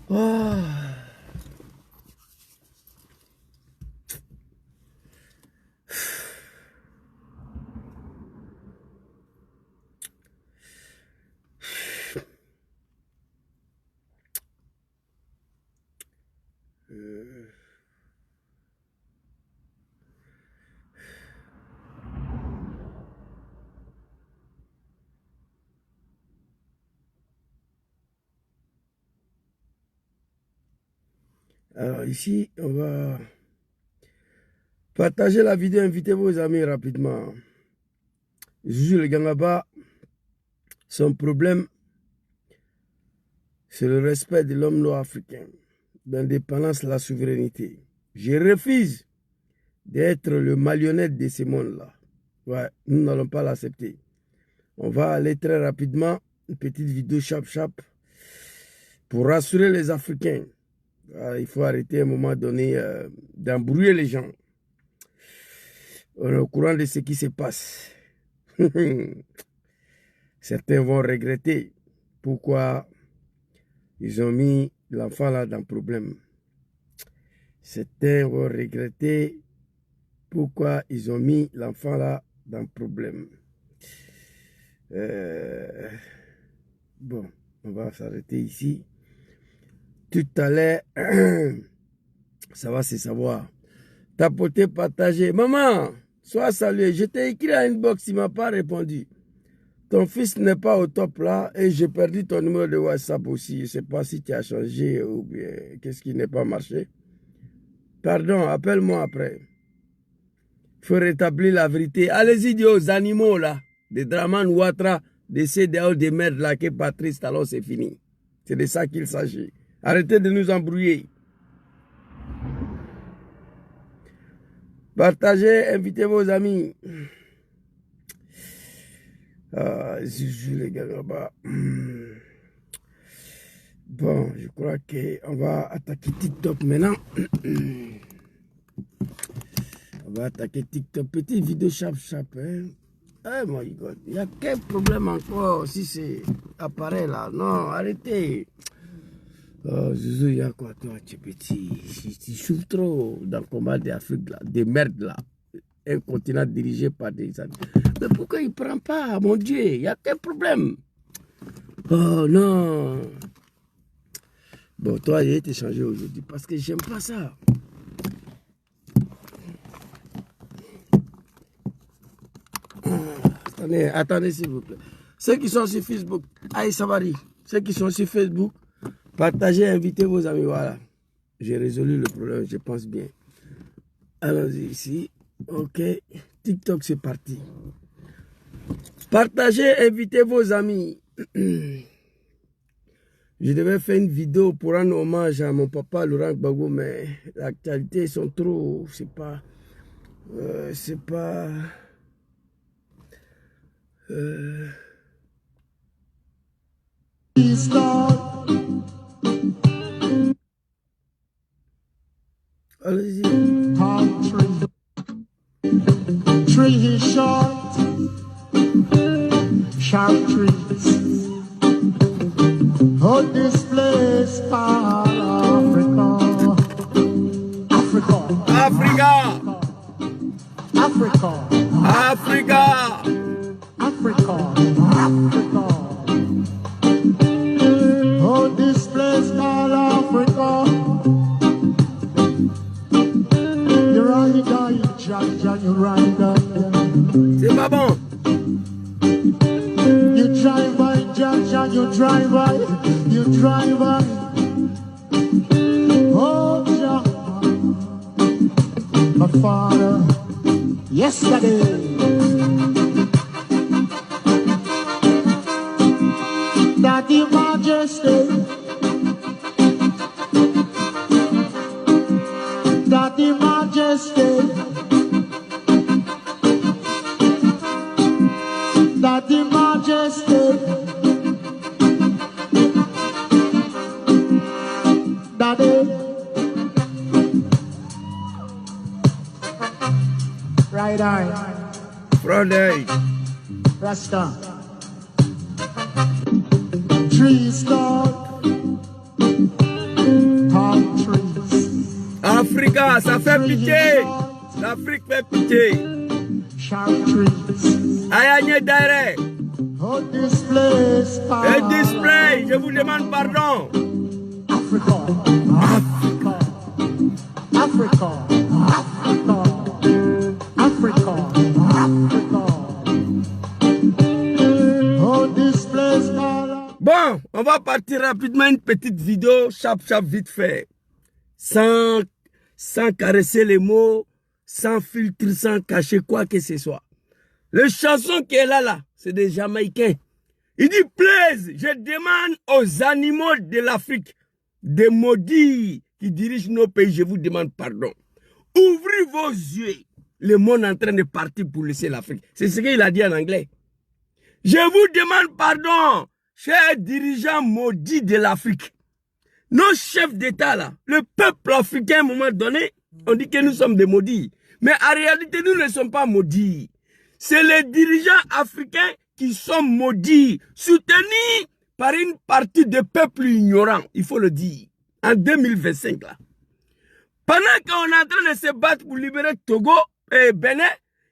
Ah. Alors ici, on va partager la vidéo, invitez vos amis rapidement. Jules le Gangaba, son problème, c'est le respect de l'homme noir africain, l'indépendance, la souveraineté. Je refuse d'être le marionnette de ce monde-là. Ouais, nous n'allons pas l'accepter. On va aller très rapidement, une petite vidéo chap pour rassurer les Africains. Il faut arrêter à un moment donné d'embrouiller les gens. On est au courant de ce qui se passe. Certains vont regretter pourquoi ils ont mis l'enfant là dans le problème. Certains vont regretter pourquoi ils ont mis l'enfant là dans le problème. Bon, on va s'arrêter ici. Tout à l'heure, ça va se savoir. Tapoter, partager. Maman, sois salué. Je t'ai écrit à inbox, il ne m'a pas répondu. Ton fils n'est pas au top là et j'ai perdu ton numéro de WhatsApp aussi. Je ne sais pas si tu as changé ou bien qu'est-ce qui n'est pas marché. Pardon, appelle-moi après. Il faut rétablir la vérité. Allez-y, dis aux animaux là, des Draman Ouattara, des CDAO, des merdes là, que Patrice Talon, c'est fini. C'est de ça qu'il s'agit. Arrêtez de nous embrouiller. Partagez, invitez vos amis. Juju les gars là-bas. Bon, je crois qu'on va attaquer TikTok maintenant. On va attaquer TikTok. Petite vidéo chap. Hein? Oh my God. Il y a quel problème encore si c'est appareil là? Non, arrêtez. Oh, Zuzu, il y a quoi toi, tu petit? Tu souffres trop dans le combat d'Afrique là, des merdes là. Un continent dirigé par des amis. Mais pourquoi il ne prend pas, mon Dieu? Il y a quel problème? Oh non. Bon, toi, il a été changé aujourd'hui parce que j'aime pas ça. Attendez s'il vous plaît. Ceux qui sont sur Facebook, aïe Savary, ceux qui sont sur Facebook, partagez, invitez vos amis, voilà. J'ai résolu le problème, je pense bien. Allons-y ici. Ok, TikTok c'est parti. Partagez, invitez vos amis. Je devais faire une vidéo pour rendre hommage à mon papa Laurent Gbagbo, mais l'actualité sont trop, c'est pas. Allez-y. Tree is short, sharp trees. Hold this place called Africa. Africa. Africa. Africa. Africa. Africa. Hold this place called Africa. You ride on, you ride on. C'est pas bon. You drive by, Jaja, you drive by, you drive by. Oh, Jah, my father, yesterday. Daddy Majesty, Daddy Majesty, Daddy Majesty, Daddy. Right eye, Friday. Rasta. Trees talk, Africa, ça fait pitié. L'Afrique fait pitié. Ayane Daire. Oh, display, Et display, je vous demande pardon. Africa, Africa, Africa, Africa, Africa, Africa. Oh, display, Bon, on va partir rapidement une petite vidéo, chap vite fait. Sans caresser les mots, sans filtre, sans cacher quoi que ce soit. Le chanson qui est là, c'est des Jamaïcains. Il dit, please, je demande aux animaux de l'Afrique, des maudits qui dirigent nos pays, je vous demande pardon. Ouvrez vos yeux. Le monde est en train de partir pour laisser l'Afrique. C'est ce qu'il a dit en anglais. Je vous demande pardon, chers dirigeants maudits de l'Afrique. Nos chefs d'État, là, le peuple africain, à un moment donné, on dit que nous sommes des maudits. Mais en réalité, nous ne sommes pas maudits. C'est les dirigeants africains qui sont maudits, soutenus par une partie de peuples ignorants, il faut le dire, en 2025. Là. Pendant qu'on est en train de se battre pour libérer Togo et Bénin,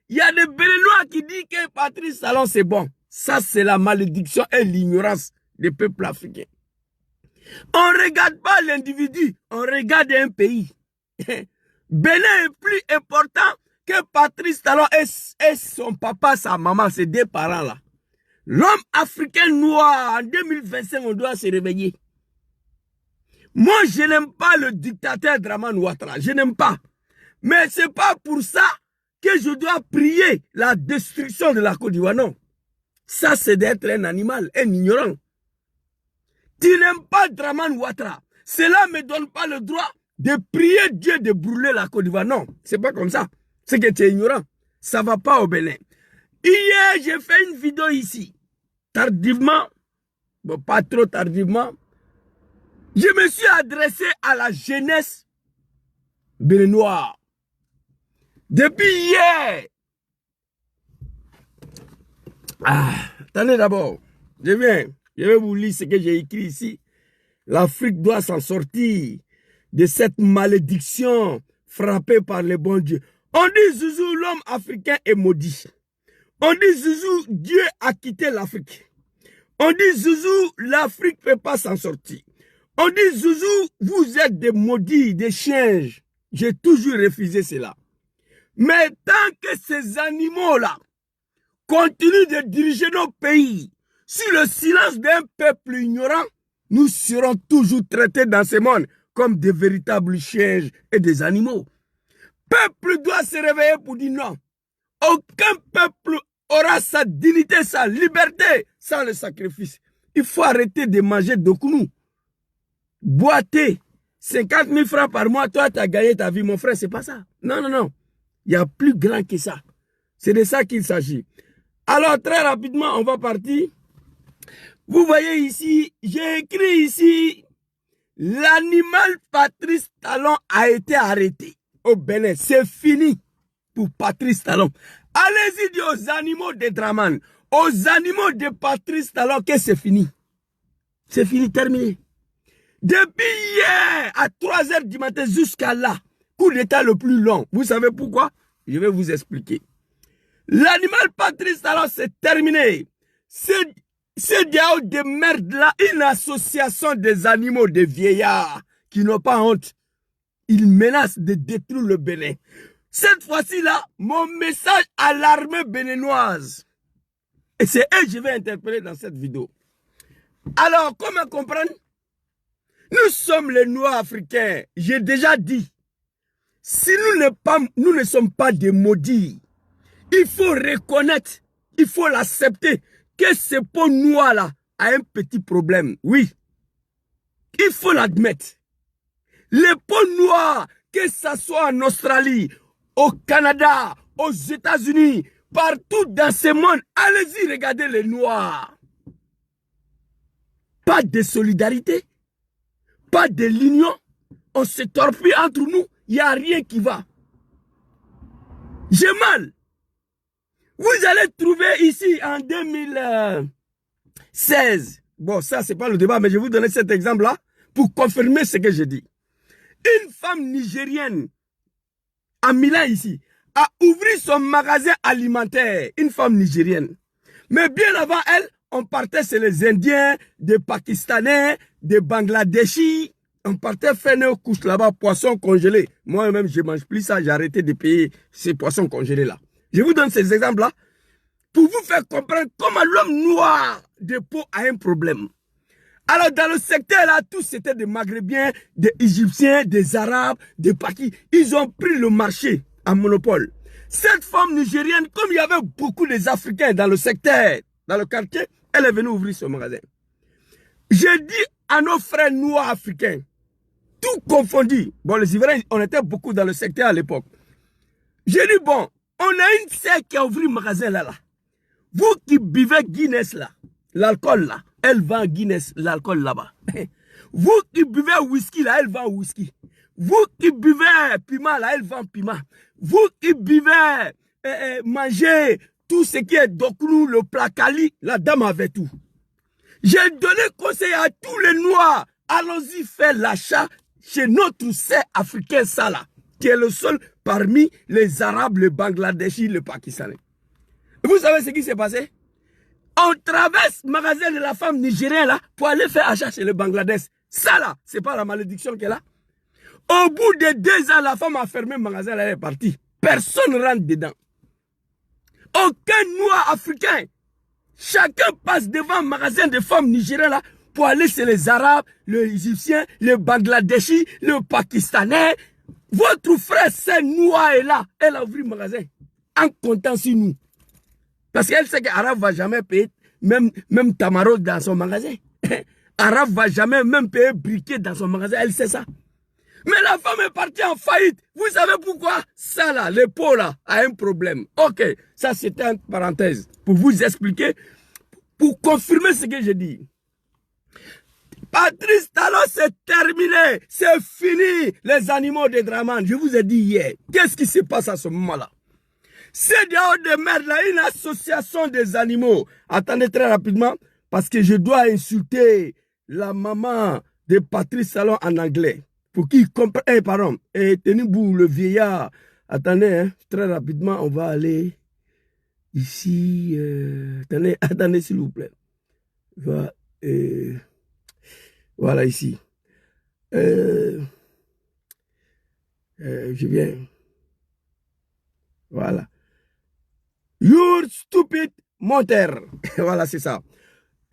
il y a des Béninois qui disent que Patrice Talon c'est bon. Ça, c'est la malédiction et l'ignorance des peuples africains. On ne regarde pas l'individu, on regarde un pays. Bénin est plus important que Patrice Talon et son papa, sa maman, ses deux parents-là. L'homme africain noir, en 2025, on doit se réveiller. Moi, je n'aime pas le dictateur Dramane Ouattara. Je n'aime pas. Mais ce n'est pas pour ça que je dois prier la destruction de la Côte d'Ivoire. Non. Ça, c'est d'être un animal, un ignorant. Tu n'aimes pas Dramane Ouattara. Cela ne me donne pas le droit de prier Dieu de brûler la Côte d'Ivoire. Non, c'est pas comme ça. C'est que tu es ignorant. Ça ne va pas au Bénin. Hier, j'ai fait une vidéo ici. Tardivement, bon, pas trop tardivement, je me suis adressé à la jeunesse béninoise. Depuis hier. Attendez d'abord. Je vais vous lire ce que j'ai écrit ici. L'Afrique doit s'en sortir de cette malédiction frappée par le bon Dieu. On dit Zouzou, l'homme africain est maudit. On dit Zouzou, Dieu a quitté l'Afrique. On dit Zouzou, l'Afrique ne peut pas s'en sortir. On dit Zouzou, vous êtes des maudits, des chiens. J'ai toujours refusé cela. Mais tant que ces animaux-là continuent de diriger nos pays sur le silence d'un peuple ignorant, nous serons toujours traités dans ce monde comme des véritables chiens et des animaux. Peuple doit se réveiller pour dire non. Aucun peuple aura sa dignité, sa liberté sans le sacrifice. Il faut arrêter de manger d'okounou. Boiter 50 000 francs par mois, toi tu as gagné ta vie, mon frère, c'est pas ça. Non, non, non. Il y a plus grand que ça. C'est de ça qu'il s'agit. Alors très rapidement, on va partir. Vous voyez ici, j'ai écrit ici, l'animal Patrice Talon a été arrêté au Bénin. C'est fini pour Patrice Talon. Allez-y dire aux animaux de Dramane, aux animaux de Patrice Talon que c'est fini. C'est fini, terminé. Depuis hier, à 3 h du matin jusqu'à là, coup d'état le plus long. Vous savez pourquoi? Je vais vous expliquer. L'animal Patrice Talon, c'est terminé. C'est diao de merde là, une association des animaux, des vieillards, qui n'ont pas honte. Ils menacent de détruire le Bénin. Cette fois-ci là, mon message à l'armée béninoise. Et c'est eux que je vais interpeller dans cette vidéo. Alors, comment comprendre? Nous sommes les Noirs africains. J'ai déjà dit, si nous ne sommes pas des maudits, il faut reconnaître, il faut l'accepter que ce peau noir-là a un petit problème. Oui, il faut l'admettre. Les peaux noires, que ce soit en Australie, au Canada, aux États-Unis, partout dans ce monde, allez-y, regardez les Noirs. Pas de solidarité, pas de l'union, on se torpille entre nous, il n'y a rien qui va. J'ai mal. Vous allez trouver ici en 2016, bon ça c'est pas le débat, mais je vais vous donner cet exemple-là pour confirmer ce que je dis. Une femme nigérienne à Milan ici, a ouvert son magasin alimentaire, une femme nigérienne. Mais bien avant elle, on partait chez les Indiens, des Pakistanais, des Bangladeshis. On partait faire nos couches là-bas, poissons congelés. Moi-même, je ne mange plus ça, j'ai arrêté de payer ces poissons congelés-là. Je vous donne ces exemples-là pour vous faire comprendre comment l'homme noir de peau a un problème. Alors, dans le secteur là, tous c'était des Maghrébiens, des Égyptiens, des Arabes, des Pakis. Ils ont pris le marché en monopole. Cette femme nigérienne, comme il y avait beaucoup des Africains dans le secteur, dans le quartier, elle est venue ouvrir son magasin. J'ai dit à nos frères noirs africains, tout confondu, bon, les Ivoiriens, on était beaucoup dans le secteur à l'époque. J'ai dit, bon, on a une sœur qui a ouvert un magasin là. Vous qui buvez Guinness là, l'alcool là, elle vend Guinness, l'alcool là-bas. Vous qui buvez whisky là, elle vend whisky. Vous qui buvez piment là, elle vend piment. Vous qui buvez, mangez tout ce qui est doknou, le placali, la dame avait tout. J'ai donné conseil à tous les noirs, allons-y faire l'achat chez notre sœur africain Salah, qui est le seul parmi les Arabes, les Bangladeshis, les Pakistanais. Vous savez ce qui s'est passé? On traverse le magasin de la femme nigérienne là pour aller faire achat chez le Bangladesh. Ça là, c'est pas la malédiction qu'elle a. Au bout de 2 ans, la femme a fermé le magasin, elle est partie. Personne ne rentre dedans. Aucun noir africain. Chacun passe devant un magasin de femmes nigériennes là pour aller chez les Arabes, les Égyptiens, les Bangladeshis, les Pakistanais. Votre frère, c'est noir est là. Elle a ouvert le magasin en comptant sur nous. Parce qu'elle sait qu'Arabe ne va jamais payer même Tamaro dans son magasin. Arabe ne va jamais même payer briquet dans son magasin. Elle sait ça. Mais la femme est partie en faillite. Vous savez pourquoi? Ça là, l'épaule là, a un problème. Ok, ça c'était une parenthèse pour vous expliquer, pour confirmer ce que j'ai dit. Patrice Talon, c'est terminé. C'est fini, les animaux de Draman. Je vous ai dit hier. Qu'est-ce qui se passe à ce moment-là? C'est dehors de merde là, une association des animaux. Attendez très rapidement, parce que je dois insulter la maman de Patrice Talon en anglais. Pour qu'il comprenne, pardon, et tenez-vous le vieillard. Attendez, hein, très rapidement, on va aller ici. Attendez s'il vous plaît. Voilà ici. Je viens. Voilà. You're stupid menteur. Voilà, c'est ça.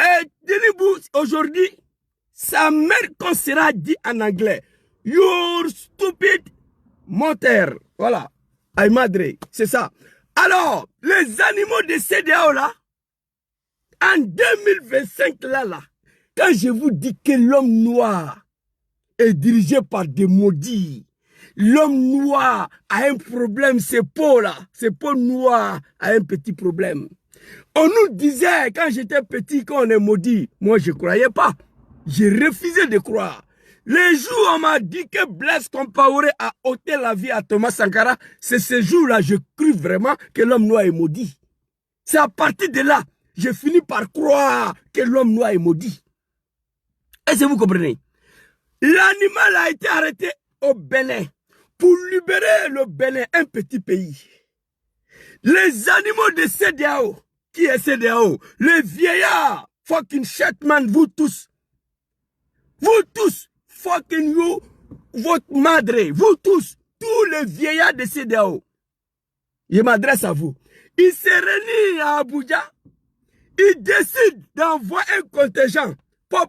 Et tenez-vous, aujourd'hui, sa mère qu'on sera dit en anglais. You're stupid menteur. Voilà. Ay madre, c'est ça. Alors, les animaux de CEDEAO là, en 2025 là, quand je vous dis que l'homme noir est dirigé par des maudits, l'homme noir a un problème, ces peaux là, ces peaux noires a un petit problème. On nous disait, quand j'étais petit, qu'on est maudit, moi je ne croyais pas. J'ai refusé de croire. Les jours où on m'a dit que Blaise Compaoré a ôté la vie à Thomas Sankara, c'est ce jour-là je crus vraiment que l'homme noir est maudit. C'est à partir de là, j'ai fini par croire que l'homme noir est maudit. Est-ce que vous comprenez? L'animal a été arrêté au Bénin pour libérer le Bénin, un petit pays. Les animaux de CEDEAO, qui est CEDEAO? Les vieillards, fucking Shetman, vous tous, fucking you, votre madre, vous tous les vieillards de CEDEAO, je m'adresse à vous. Ils se réunissent à Abuja, ils décident d'envoyer un contingent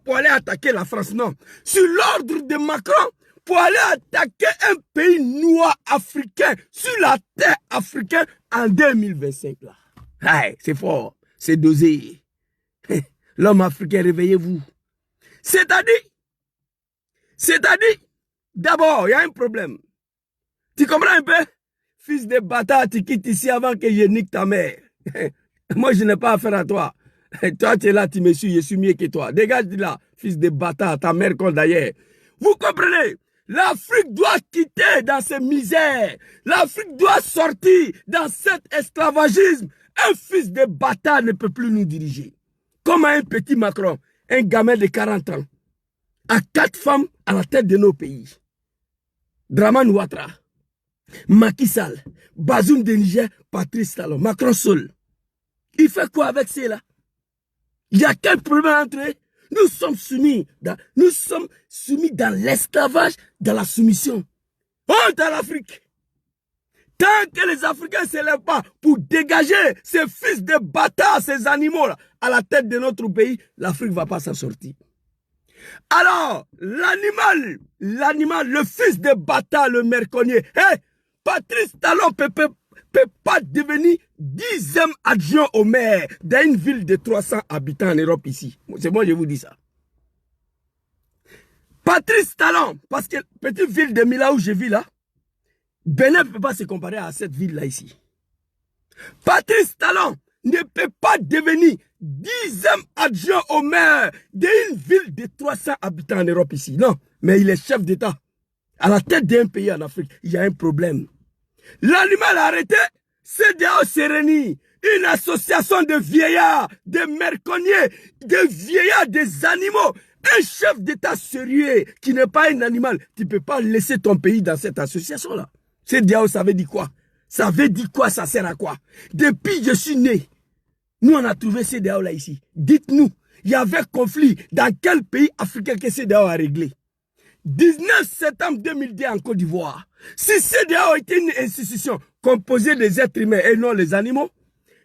pour aller attaquer la France, non. Sur l'ordre de Macron, pour aller attaquer un pays noir africain, sur la terre africaine, en 2025. Hey, c'est fort, c'est dosé. L'homme africain, réveillez-vous. C'est-à-dire, d'abord, il y a un problème. Tu comprends un peu? Fils de bâtard, tu quittes ici avant que je nique ta mère. Moi, je n'ai pas affaire à toi. Toi, tu es là, tu me suis, je suis mieux que toi. Dégage de là, fils de bâtard, ta mère compte d'ailleurs. Vous comprenez? L'Afrique doit quitter dans ces misères. L'Afrique doit sortir dans cet esclavagisme. Un fils de bâtard ne peut plus nous diriger. Comme un petit Macron, un gamin de 40 ans, a 4 femmes à la tête de nos pays. Draman Ouattara. Macky Sall, Bazoum de Niger, Patrice Talon, Macron seul. Il fait quoi avec ceux-là? Il y a quel problème entre eux? Nous sommes soumis dans l'esclavage, dans la soumission. Honte à l'Afrique. Tant que les Africains ne se lèvent pas pour dégager ces fils de bâtards, ces animaux-là, à la tête de notre pays, l'Afrique ne va pas s'en sortir. Alors, l'animal, le fils de bâtard, le merconnier, Patrice Talon peut pas devenir 10e adjoint au maire d'une ville de 300 habitants en Europe ici. C'est moi, je vous dis ça. Patrice Talon, parce que petite ville de Mila où je vis là, Benin ne peut pas se comparer à cette ville-là ici. Patrice Talon ne peut pas devenir 10e adjoint au maire d'une ville de 300 habitants en Europe ici. Non, mais il est chef d'État. À la tête d'un pays en Afrique, il y a un problème. L'animal arrêté, CEDEAO Sérénie, une association de vieillards, de merconniers, de vieillards, des animaux. Un chef d'État sérieux qui n'est pas un animal, tu ne peux pas laisser ton pays dans cette association-là. CEDEAO, ça veut dire quoi? Ça veut dire quoi? Ça sert à quoi? Depuis que je suis né, nous on a trouvé CEDEAO là ici. Dites-nous, il y avait conflit dans quel pays africain que CEDEAO a réglé? 19 septembre 2002 en Côte d'Ivoire. Si CEDEAO était une institution composée des êtres humains et non les animaux,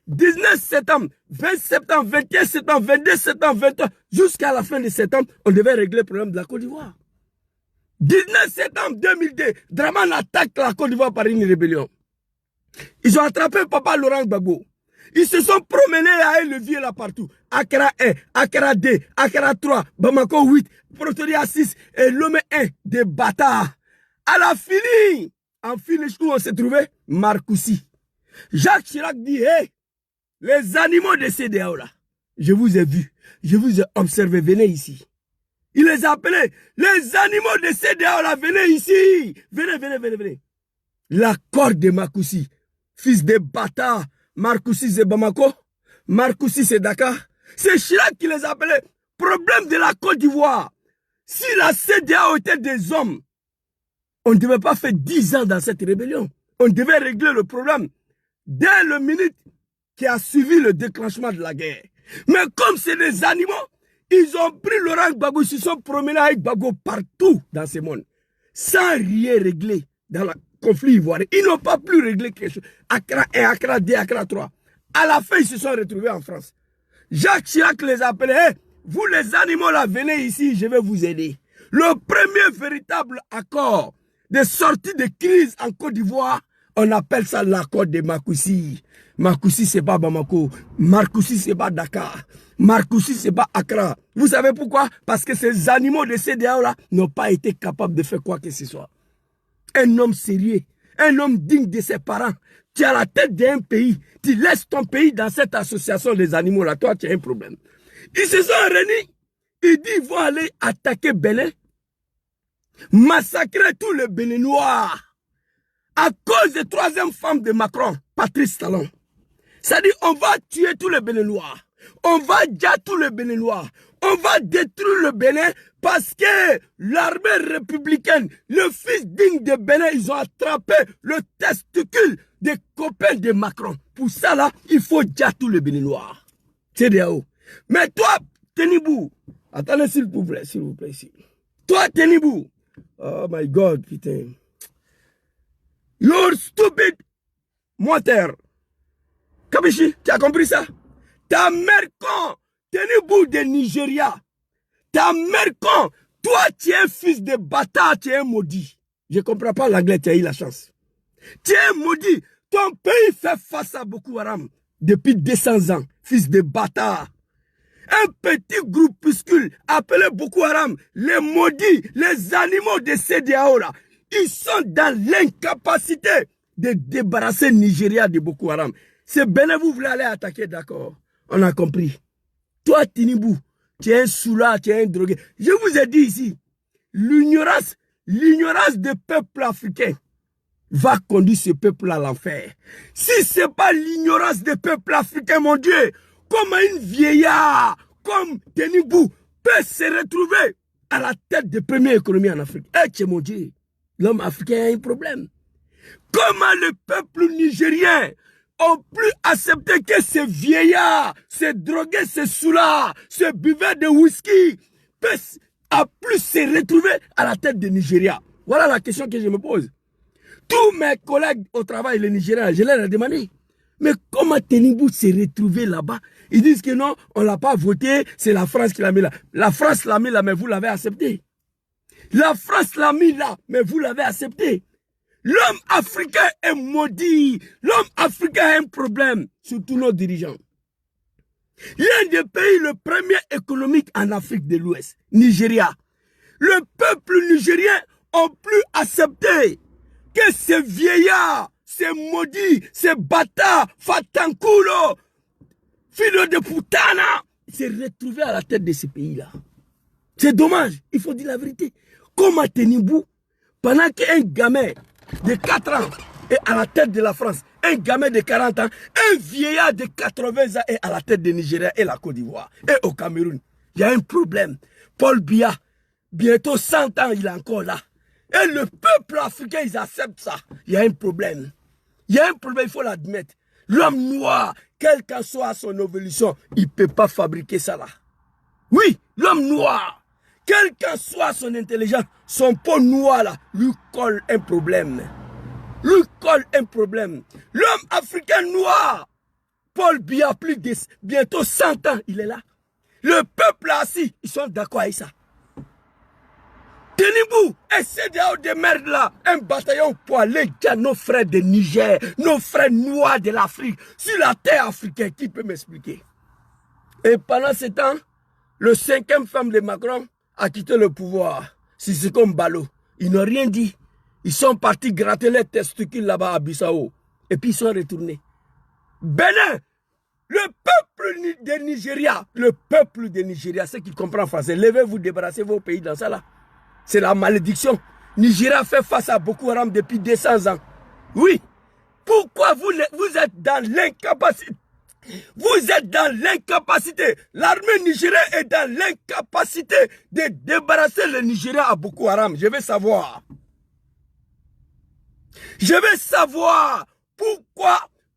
19 septembre, 20 septembre, 21 septembre, 22 septembre, 23, jusqu'à la fin de septembre, on devait régler le problème de la Côte d'Ivoire. 19 septembre 2002, Draman attaque la Côte d'Ivoire par une rébellion. Ils ont attrapé Papa Laurent Gbagbo. Ils se sont promenés à un levier là partout. Accra 1, Accra 2, Accra 3, Bamako 8, Pretoria 6 et Lomé 1, des bâtards. À la fini, en finish où on s'est trouvé, Marcoussis. Jacques Chirac dit, hey, les animaux de CEDEAO là, je vous ai vus, je vous ai observé, venez ici. Il les a appelés, les animaux de CEDEAO là, venez ici. Venez, venez, venez, venez. L'accord de Marcoussis, fils de bâtard, Marcoussis c'est Bamako, Marcoussis c'est Dakar. C'est Chirac qui les a appelés. Problème de la Côte d'Ivoire. Si la CEDEAO était des hommes, on ne devait pas faire 10 ans dans cette rébellion. On devait régler le problème dès le minute qui a suivi le déclenchement de la guerre. Mais comme c'est des animaux, ils ont pris Laurent Gbagbo, ils se sont promenés avec Gbagbo partout dans ce monde, sans rien régler dans le conflit ivoirien. Ils n'ont pas pu régler quelque chose. Accra 1, Accra 2, Accra 3. À la fin, ils se sont retrouvés en France. Jacques Chirac les appelait, hey, vous les animaux là, venez ici, je vais vous aider. Le premier véritable accord de sortie de crise en Côte d'Ivoire, on appelle ça l'accord de Marcoussis. Marcoussis, c'est pas Bamako. Marcoussis, c'est pas Dakar. Marcoussis, c'est pas Accra. Vous savez pourquoi? Parce que ces animaux de CEDEAO là n'ont pas été capables de faire quoi que ce soit. Un homme sérieux, un homme digne de ses parents, tu es à la tête d'un pays, tu laisses ton pays dans cette association des animaux là, toi tu as un problème. Ils se sont réunis, ils disent qu'ils vont aller attaquer Bénin, massacrer tous les Béninois à cause de troisième femme de Macron, Patrice Talon. C'est-à-dire on va tuer tous les Béninois, on va dire tous les Béninois, on va détruire le Bénin parce que l'armée républicaine, le fils digne de Bénin, ils ont attrapé le testicule des copains de Macron. Pour ça là, il faut dire tous les Béninois. CEDEAO. Mais toi, Tenibou, attendez s'il vous plaît, ici. Toi, Tenibou, oh my God, putain. You're stupid menteur. Kabichi, tu as compris ça? Ta mère con, Tenibou de Nigeria. Ta mère con, toi tu es un fils de bâtard, tu es un maudit. Je ne comprends pas l'anglais, tu as eu la chance. Tu es un maudit. Ton pays fait face à Boko Haram depuis 200 ans, fils de bâtard. Un petit groupuscule appelé Boko Haram, les maudits, les animaux de CEDEAO là, ils sont dans l'incapacité de débarrasser Nigeria de Boko Haram. C'est Bénin, vous voulez aller attaquer, d'accord? On a compris. Toi, Tinibou, tu es un soulard, tu es un drogué. Je vous ai dit ici, l'ignorance des peuples africains va conduire ce peuple à l'enfer. Si ce n'est pas l'ignorance des peuples africains, mon Dieu, comment une vieillard comme Tenibou peut se retrouver à la tête de première économie en Afrique? Eh, mon Dieu, l'homme africain a un problème. Comment le peuple nigérien ont plus accepté que ces vieillards, ces drogués, ces soulards, ces buveurs de whisky a plus se retrouver à la tête du Nigeria? Voilà la question que je me pose. Tous mes collègues au travail, les Nigériens, je leur ai demandé, mais comment Tenibou s'est retrouvé là-bas? Ils disent que non, on ne l'a pas voté, c'est la France qui l'a mis là. La France l'a mis là, mais vous l'avez accepté. La France l'a mis là, mais vous l'avez accepté. L'homme africain est maudit. L'homme africain a un problème, surtout nos dirigeants. L'un des pays le premier économique en Afrique de l'Ouest, Nigeria. Le peuple nigérien n'a plus accepté que ces vieillards, ces maudits, ces bâtards, Fatankulo, filo de putana, s'est retrouvé à la tête de ce pays-là. C'est dommage, il faut dire la vérité. Comment Tenibou, pendant qu'un gamin de 4 ans est à la tête de la France, un gamin de 40 ans, un vieillard de 80 ans est à la tête du Nigeria et la Côte d'Ivoire et au Cameroun. Il y a un problème. Paul Biya, bientôt 100 ans, il est encore là. Et le peuple africain, ils acceptent ça. Il y a un problème. Il y a un problème, il faut l'admettre. L'homme noir, quelle qu'en soit son évolution, il ne peut pas fabriquer ça là. Oui, l'homme noir, quelle qu'en soit son intelligence, son peau noir là, lui colle un problème. Lui colle un problème. L'homme africain noir, Paul Biya, plus de bientôt 100 ans, il est là. Le peuple assis, ils sont d'accord avec ça. Tenibou, et CEDEAO de merde là, un bataillon pour aller à nos frères de Niger, nos frères noirs de l'Afrique, sur la terre africaine, qui peut m'expliquer? Et pendant ce temps, le 5e femme de Macron a quitté le pouvoir. C'est comme Balo. Ils n'ont rien dit. Ils sont partis gratter les testicules là-bas à Bissau. Et puis ils sont retournés. Bénin, le peuple de Nigeria, ceux qui comprennent français, levez-vous, débarrassez vos pays dans ça là. C'est la malédiction. Nigeria fait face à Boko Haram depuis 200 ans. Oui. Pourquoi vous êtes dans l'incapacité? Vous êtes dans l'incapacité. L'armée nigérienne est dans l'incapacité de débarrasser le Nigeria à Boko Haram. Je veux savoir. Je veux savoir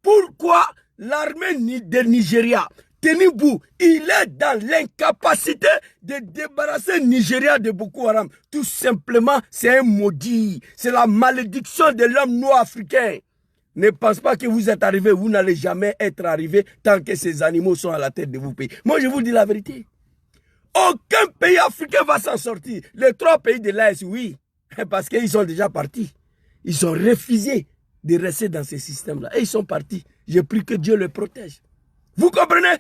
pourquoi l'armée de Nigeria, Tenibou, il est dans l'incapacité de débarrasser le Nigeria de Boko Haram. Tout simplement, c'est un maudit. C'est la malédiction de l'homme noir africain. Ne pense pas que vous êtes arrivé, vous n'allez jamais être arrivé tant que ces animaux sont à la tête de vos pays. Moi, je vous dis la vérité. Aucun pays africain va s'en sortir. Les 3 pays de l'Est, oui, parce qu'ils sont déjà partis. Ils ont refusé de rester dans ce système-là. Et ils sont partis. J'ai pris que Dieu les protège. Vous comprenez?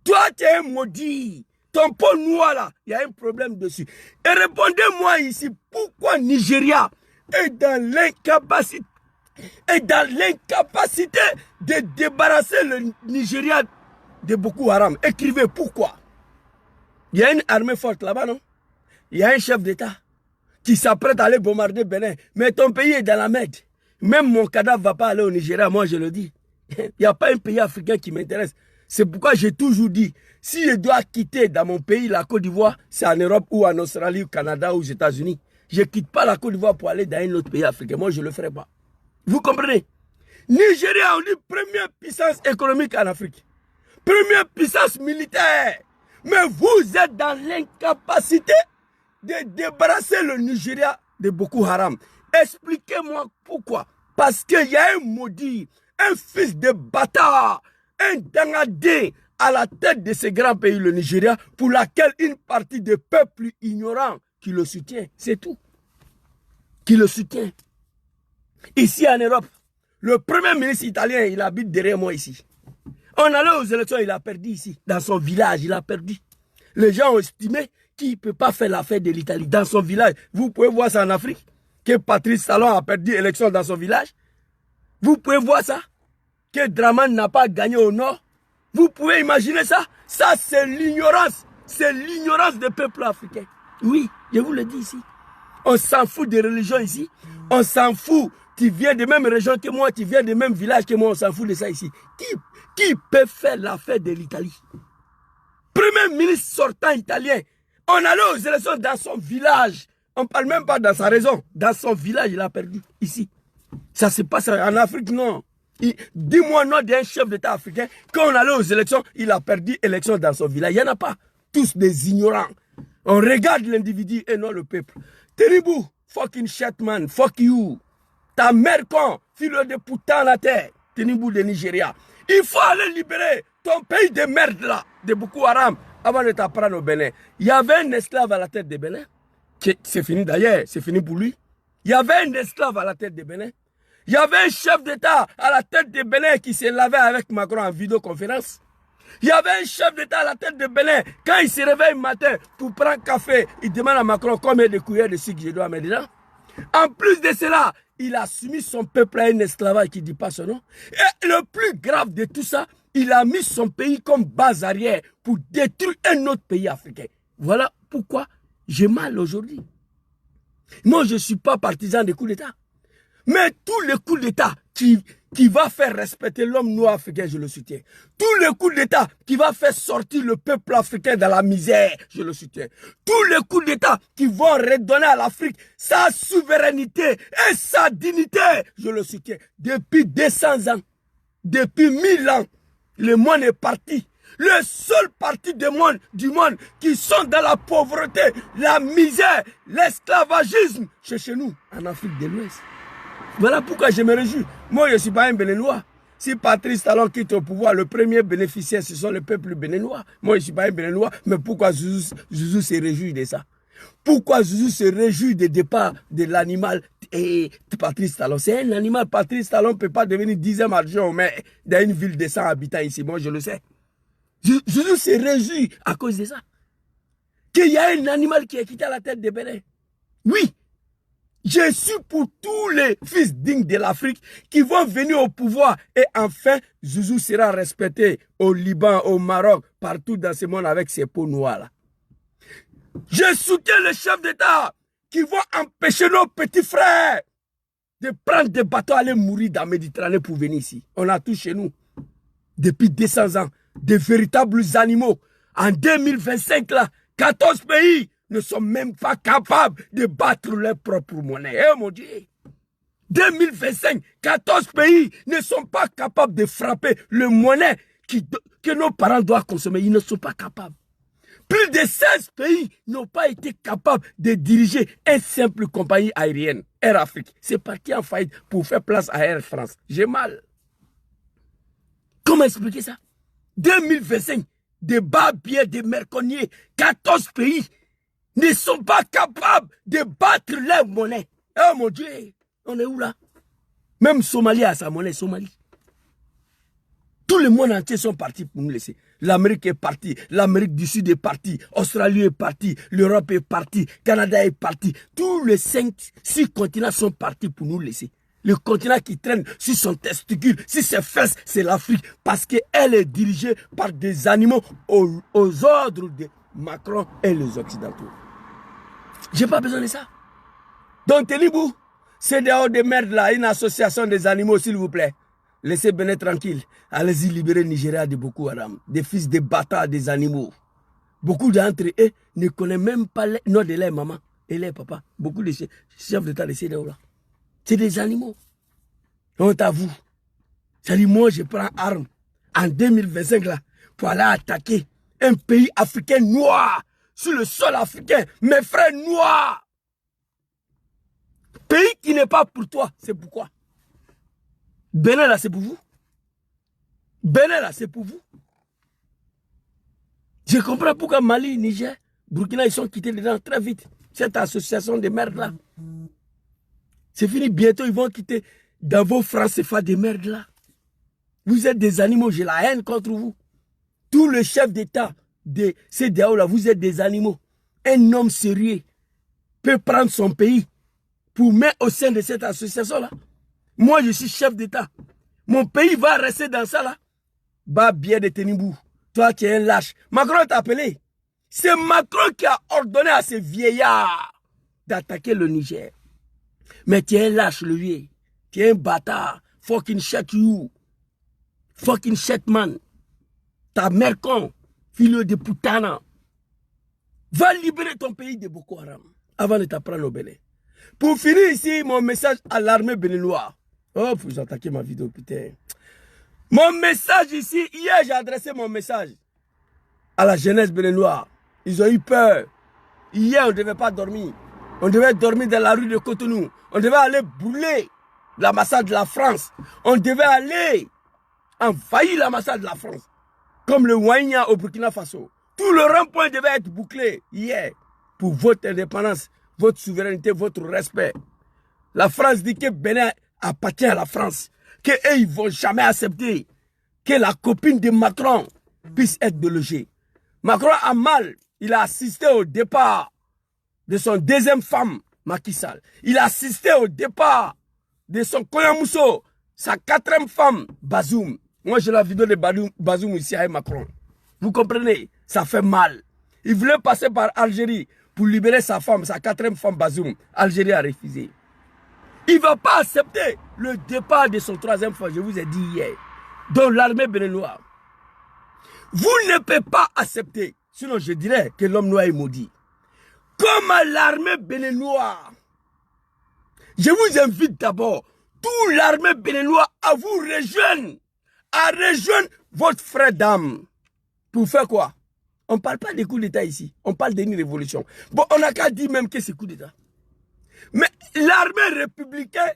Toi, tu es un maudit. Ton peau noir là, il y a un problème dessus. Et répondez-moi ici, pourquoi Nigeria est dans l'incapacité de débarrasser le Nigeria de Boko Haram? Écrivez pourquoi. Il y a une armée forte là-bas, non? Il y a un chef d'État qui s'apprête à aller bombarder Bénin. Mais ton pays est dans la merde. Même mon cadavre ne va pas aller au Nigeria, moi je le dis. Il n'y a pas un pays africain qui m'intéresse. C'est pourquoi j'ai toujours dit, si je dois quitter dans mon pays, la Côte d'Ivoire, c'est en Europe ou en Australie, au Canada ou aux États-Unis. Je ne quitte pas la Côte d'Ivoire pour aller dans un autre pays africain. Moi, je ne le ferai pas. Vous comprenez? Nigeria, on dit première puissance économique en Afrique. Première puissance militaire. Mais vous êtes dans l'incapacité de débarrasser le Nigeria de Boko Haram. Expliquez-moi pourquoi. Parce qu'il y a un maudit, un fils de bâtard, un dangadé à la tête de ce grand pays, le Nigeria, pour laquelle une partie des peuples ignorants qui le soutient. C'est tout. Qui le soutient. Ici en Europe, le premier ministre italien, il habite derrière moi ici. On allait aux élections, il a perdu ici. Dans son village, il a perdu. Les gens ont estimé qu'il ne peut pas faire l'affaire de l'Italie. Dans son village, vous pouvez voir ça en Afrique, que Patrice Talon a perdu l'élection dans son village. Vous pouvez voir ça, que Draman n'a pas gagné au nord. Vous pouvez imaginer ça. Ça, c'est l'ignorance. C'est l'ignorance des peuples africains. Oui, je vous le dis ici. On s'en fout des religions ici. On s'en fout. Tu viens de même région que moi, tu viens de même village que moi, on s'en fout de ça ici. Qui peut faire l'affaire de l'Italie? Premier ministre sortant italien. On allait aux élections dans son village. On ne parle même pas dans sa raison. Dans son village, il a perdu. Ici. Ça se passe en Afrique, non. Dis-moi nom d'un chef d'État africain, quand on allait aux élections, il a perdu l'élection dans son village. Il n'y en a pas. Tous des ignorants. On regarde l'individu et non le peuple. Tenibou, fucking shitman, fuck you. Ta mère con, fille de putain la terre. Tenibou de Nigeria. Il faut aller libérer ton pays de merde là, de Boko Haram, avant de t'apprendre au Bénin. Il y avait un esclave à la tête de Bénin. C'est fini d'ailleurs, c'est fini pour lui. Il y avait un esclave à la tête de Bénin. Il y avait un chef d'État à la tête de Bénin qui se lavait avec Macron en vidéoconférence. Il y avait un chef d'État à la tête de Bénin. Quand il se réveille le matin pour prendre café, il demande à Macron combien de cuillères de sucre je dois mettre dedans. En plus de cela, il a soumis son peuple à un esclavage qui ne dit pas son nom. Et le plus grave de tout ça, il a mis son pays comme base arrière pour détruire un autre pays africain. Voilà pourquoi j'ai mal aujourd'hui. Moi, je ne suis pas partisan des coups d'État. Mais tous les coups d'État qui va faire respecter l'homme noir africain, je le soutiens. Tous les coups d'État qui va faire sortir le peuple africain de la misère, je le soutiens. Tous les coups d'État qui vont redonner à l'Afrique sa souveraineté et sa dignité, je le soutiens. Depuis 200 ans, depuis 1000 ans, le monde est parti. Le seul parti du monde qui sont dans la pauvreté, la misère, l'esclavagisme, c'est chez nous, en Afrique de l'Ouest. Voilà pourquoi je me réjouis. Moi, je ne suis pas un Béninois. Si Patrice Talon quitte au pouvoir, le premier bénéficiaire, ce sont le peuple béninois. Moi, je ne suis pas un Béninois, mais pourquoi Zouzou se réjouit de ça? Pourquoi Zouzou se réjouit du départ de l'animal et Patrice Talon? C'est un animal. Patrice Talon ne peut pas devenir 10e adjoint, mais dans une ville de 100 habitants ici. Moi, je le sais. Zouzou se réjouit à cause de ça. Qu'il y a un animal qui est quitté à la tête de Bénin. Oui. Je suis pour tous les fils dignes de l'Afrique qui vont venir au pouvoir. Et enfin, Zouzou sera respecté au Liban, au Maroc, partout dans ce monde avec ses peaux noires là. Je soutiens les chefs d'État qui vont empêcher nos petits frères de prendre des bateaux, aller mourir dans la Méditerranée pour venir ici. On a tout chez nous. Depuis 200 ans, des véritables animaux. En 2025, là, 14 pays ne sont même pas capables de battre leur propre monnaie. Eh mon Dieu! 2025, 14 pays ne sont pas capables de frapper le monnaie que nos parents doivent consommer. Ils ne sont pas capables. Plus de 16 pays n'ont pas été capables de diriger une simple compagnie aérienne, Air Afrique. C'est parti en faillite pour faire place à Air France. J'ai mal. Comment expliquer ça? 2025, des barbiers, des merconniers, 14 pays ne sont pas capables de battre leur monnaie. Oh mon Dieu, on est où là? Même Somalie a sa monnaie, Somalie. Tout le monde entier sont partis pour nous laisser. L'Amérique est partie, l'Amérique du Sud est partie, Australie est partie, l'Europe est partie, Canada est parti. Tous les 6 continents sont partis pour nous laisser. Le continent qui traîne sur son testicule, sur ses fesses, c'est l'Afrique. Parce qu'elle est dirigée par des animaux aux ordres de Macron et les Occidentaux. J'ai pas besoin de ça. Donc, Tenibou, c'est dehors de merde là, une association des animaux, s'il vous plaît. Laissez Bénin tranquille. Allez-y libérer le Nigeria de Boko Haram, des fils de bâtards des animaux. Beaucoup d'entre eux ne connaissent même pas le nom de leur maman et leur papa. Beaucoup de chefs d'État de CEDEAO là. C'est des animaux. Honte à vous. C'est-à-dire, moi, je prends arme en 2025 là pour aller attaquer un pays africain noir sur le sol africain. Mes frères noirs. Pays qui n'est pas pour toi, c'est pourquoi. Bénin là, c'est pour vous. Bénin là, c'est pour vous. Je comprends pourquoi Mali, Niger, Burkina, ils sont quittés dedans très vite. Cette association de merde là. C'est fini, bientôt ils vont quitter dans vos francs CFA de merde là. Vous êtes des animaux, j'ai la haine contre vous. Tous les chefs d'État de CEDEAO là, vous êtes des animaux. Un homme sérieux peut prendre son pays pour mettre au sein de cette association là. Moi, je suis chef d'État. Mon pays va rester dans ça là. Bah, bien de Tenibou. Toi qui es un lâche. Macron t'a appelé. C'est Macron qui a ordonné à ces vieillards d'attaquer le Niger. Mais tu es un lâche, le vieux. Tu es un bâtard. Fucking shut you. Fucking shit man. Ta mère con. Fille de putana. Va libérer ton pays de Boko Haram avant de t'apprendre au Bénin. Pour finir ici, mon message à l'armée béninoise. Oh, vous attaquez ma vidéo, putain. Mon message ici, hier j'ai adressé mon message à la jeunesse béninoise. Ils ont eu peur. Hier, on ne devait pas dormir. On devait dormir dans la rue de Cotonou. On devait aller brûler l'ambassade de la France. On devait aller envahir l'ambassade de la France. Comme le Ouagna au Burkina Faso. Tout le rond-point devait être bouclé hier pour votre indépendance, votre souveraineté, votre respect. La France dit que Bénin appartient à la France. Qu'eux, ils ne vont jamais accepter que la copine de Macron puisse être délogée. Macron a mal. Il a assisté au départ de son deuxième femme, Macky Sall. Il a assisté au départ de son Koyamousso, sa quatrième femme, Bazoum. Moi, j'ai la vidéo de Bazoum ici avec Macron. Vous comprenez? Ça fait mal. Il voulait passer par Algérie pour libérer sa femme, sa quatrième femme, Bazoum. Algérie a refusé. Il ne va pas accepter le départ de son troisième femme, je vous ai dit hier, dans l'armée béninoise. Vous ne pouvez pas accepter, sinon je dirais que l'homme noir est maudit. Comme à l'armée béninoise, je vous invite d'abord, toute l'armée béninoise à vous rejoindre, votre frère d'âme. Pour faire quoi? On ne parle pas des coups d'État ici, on parle d'une révolution. Bon, on n'a qu'à dire même que c'est coup d'État. Mais l'armée républicaine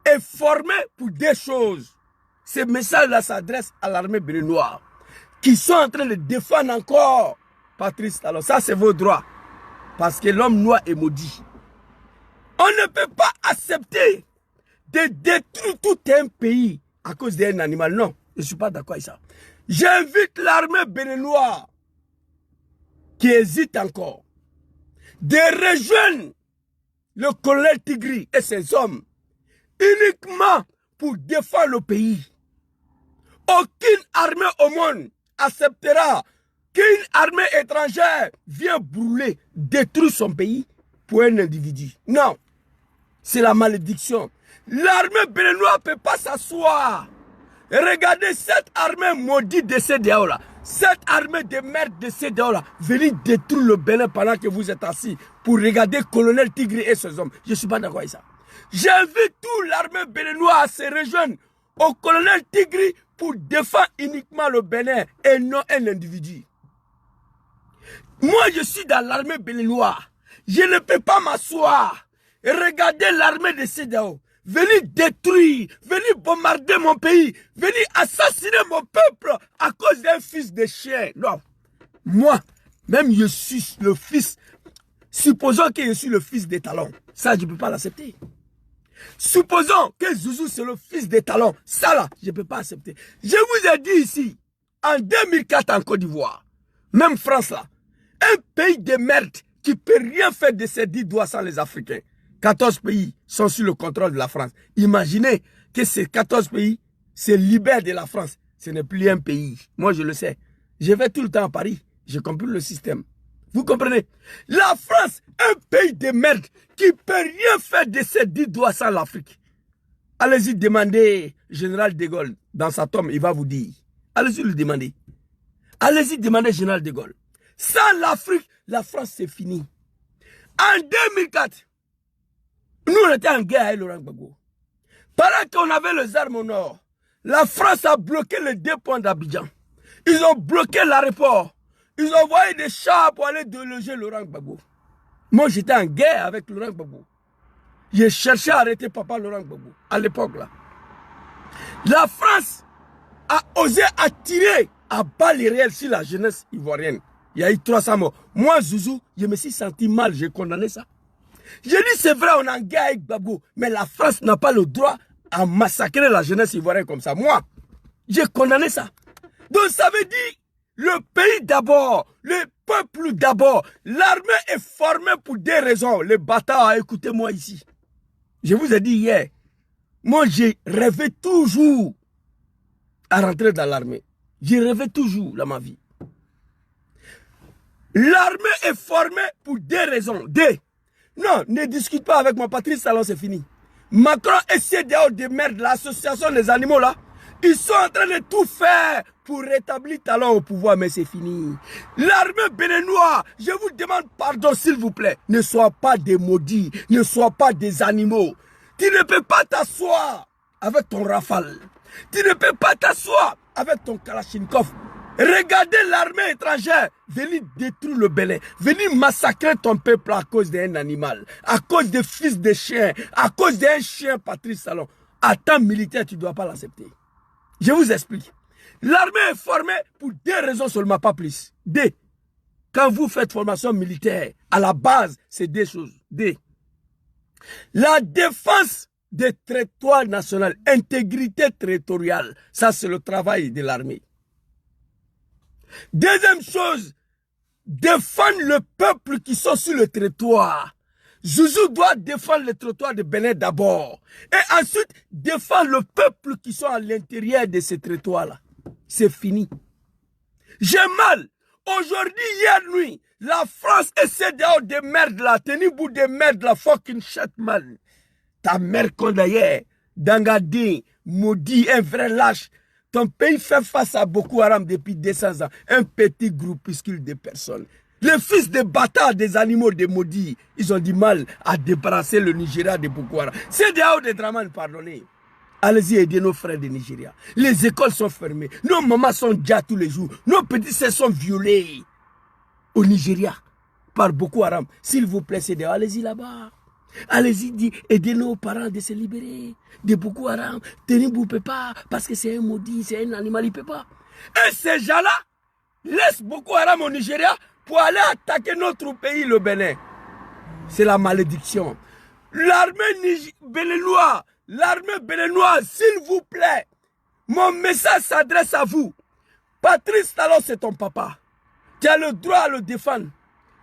est formée pour des choses. Ce message-là s'adresse à l'armée béninoise qui sont en train de défendre encore Patrice Talon. Ça, c'est vos droits. Parce que l'homme noir est maudit. On ne peut pas accepter de détruire tout un pays à cause d'un animal. Non, je ne suis pas d'accord avec ça. J'invite l'armée béninoise qui hésite encore de rejoindre le colonel Tigri et ses hommes uniquement pour défendre le pays. Aucune armée au monde acceptera qu'une armée étrangère vienne brûler, détruire son pays pour un individu. Non, c'est la malédiction. L'armée béninoise ne peut pas s'asseoir. Regardez cette armée maudite de CEDEAO là. Cette armée de merde de CEDEAO là. Venez détruire le Bénin pendant que vous êtes assis pour regarder colonel Tigri et ses hommes. Je ne suis pas d'accord avec ça. J'invite toute l'armée béninoise à se rejoindre au colonel Tigri pour défendre uniquement le Bénin et non un individu. Moi, je suis dans l'armée béninoise. Je ne peux pas m'asseoir et regarder l'armée de CEDEAO. Venez détruire, venez bombarder mon pays, venez assassiner mon peuple à cause d'un fils de chien. Non. Moi, même je suis le fils, supposons que je suis le fils des Talons. Ça, je ne peux pas l'accepter. Supposons que Zouzou c'est le fils des Talons. Ça là, je ne peux pas accepter. Je vous ai dit ici, en 2004 en Côte d'Ivoire, même France là, un pays de merde qui ne peut rien faire de ses 10 doigts sans les Africains. 14 pays sont sous le contrôle de la France. Imaginez que ces 14 pays se libèrent de la France. Ce n'est plus un pays. Moi, je le sais. Je vais tout le temps à Paris. Je comprends le système. Vous comprenez? La France, un pays de merde qui ne peut rien faire de ses 10 doigts sans l'Afrique. Allez-y demander Général de Gaulle dans sa tombe, il va vous dire. Allez-y le demander. Allez-y demander Général de Gaulle. Sans l'Afrique, la France, c'est fini. En 2004, nous, on était en guerre avec Laurent Gbagbo. Pendant qu'on avait les armes au nord, la France a bloqué les 2 points d'Abidjan. Ils ont bloqué l'aéroport. Ils ont envoyé des chars pour aller déloger Laurent Gbagbo. Moi, j'étais en guerre avec Laurent Gbagbo. J'ai cherché à arrêter papa Laurent Gbagbo, à l'époque là. La France a osé attirer à balles réelles sur la jeunesse ivoirienne. Il y a eu 300 morts. Moi, Zouzou, je me suis senti mal, j'ai condamné ça. J'ai dit, c'est vrai, on est en guerre avec Gbagbo, mais la France n'a pas le droit à massacrer la jeunesse ivoirienne comme ça. Moi, j'ai condamné ça. Donc ça veut dire, le pays d'abord, le peuple d'abord. L'armée est formée pour des raisons. Les bâtards, écoutez-moi ici. Je vous ai dit hier, moi j'ai rêvé toujours à rentrer dans l'armée. J'ai rêvé toujours dans ma vie. L'armée est formée pour des raisons. Non, ne discute pas avec moi, Patrice Talon, c'est fini. Macron et CEDEAO de merde, l'association des animaux là, ils sont en train de tout faire pour rétablir Talon au pouvoir, mais c'est fini. L'armée béninoise, je vous demande pardon s'il vous plaît, ne sois pas des maudits, ne sois pas des animaux. Tu ne peux pas t'asseoir avec ton rafale. Tu ne peux pas t'asseoir avec ton Kalachnikov. Regardez l'armée étrangère venir détruire le Bénin, venir massacrer ton peuple à cause d'un animal, à cause des fils de chiens, à cause d'un chien Patrice Talon. À temps militaire, tu ne dois pas l'accepter. Je vous explique. L'armée est formée pour 2 raisons seulement, pas plus. D. Quand vous faites formation militaire, à la base, c'est 2 choses. D. La défense des territoires nationaux, intégrité territoriale, ça c'est le travail de l'armée. Deuxième chose, défendre le peuple qui sont sur le territoire. Zouzou doit défendre le territoire de Bénin d'abord. Et ensuite, défendre le peuple qui sont à l'intérieur de ce territoire-là. C'est fini. J'ai mal. Aujourd'hui, hier nuit, la France essaie de merde là. Tenez bout de merde la fucking Chatman. Ta mère condamnée, Dangadin, maudit, un vrai lâche. Ton pays fait face à Boko Haram depuis 200 ans. Un petit groupuscule de personnes. Les fils de bâtards des animaux des maudits, ils ont du mal à débarrasser le Nigeria de Boko Haram. C'est des hauts de Draman, pardonnez. Allez-y aider nos frères de Nigeria. Les écoles sont fermées. Nos mamans sont déjà tous les jours. Nos petits sœurs sont violés au Nigeria par Boko Haram. S'il vous plaît, c'est des allez-y là-bas. Allez-y, aidez nos parents de se libérer de Boko Haram. Tenez-vous ne peut pas, parce que c'est un maudit, c'est un animal, il ne peut pas. Et ces gens-là laissent Boko Haram au Nigeria pour aller attaquer notre pays, le Bénin. C'est la malédiction. L'armée béninoise, s'il vous plaît, mon message s'adresse à vous. Patrice Talon, c'est ton papa. Tu as le droit à le défendre.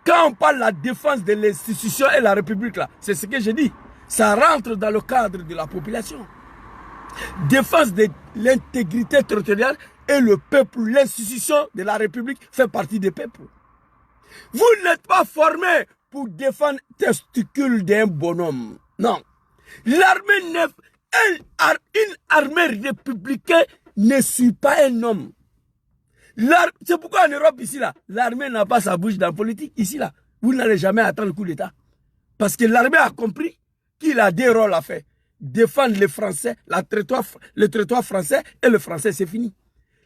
Quand on parle de la défense de l'institution et la République, là, c'est ce que j'ai dit. Ça rentre dans le cadre de la population. Défense de l'intégrité territoriale et le peuple, l'institution de la République fait partie des peuples. Vous n'êtes pas formé pour défendre les testicules d'un bonhomme. Non. L'armée, une armée républicaine ne suit pas un homme. C'est pourquoi en Europe, ici, là, l'armée n'a pas sa bouche dans la politique. Ici, là, vous n'allez jamais attendre le coup d'État. Parce que l'armée a compris qu'il a 2 rôles à faire. Défendre les Français, le territoire français et le français, c'est fini.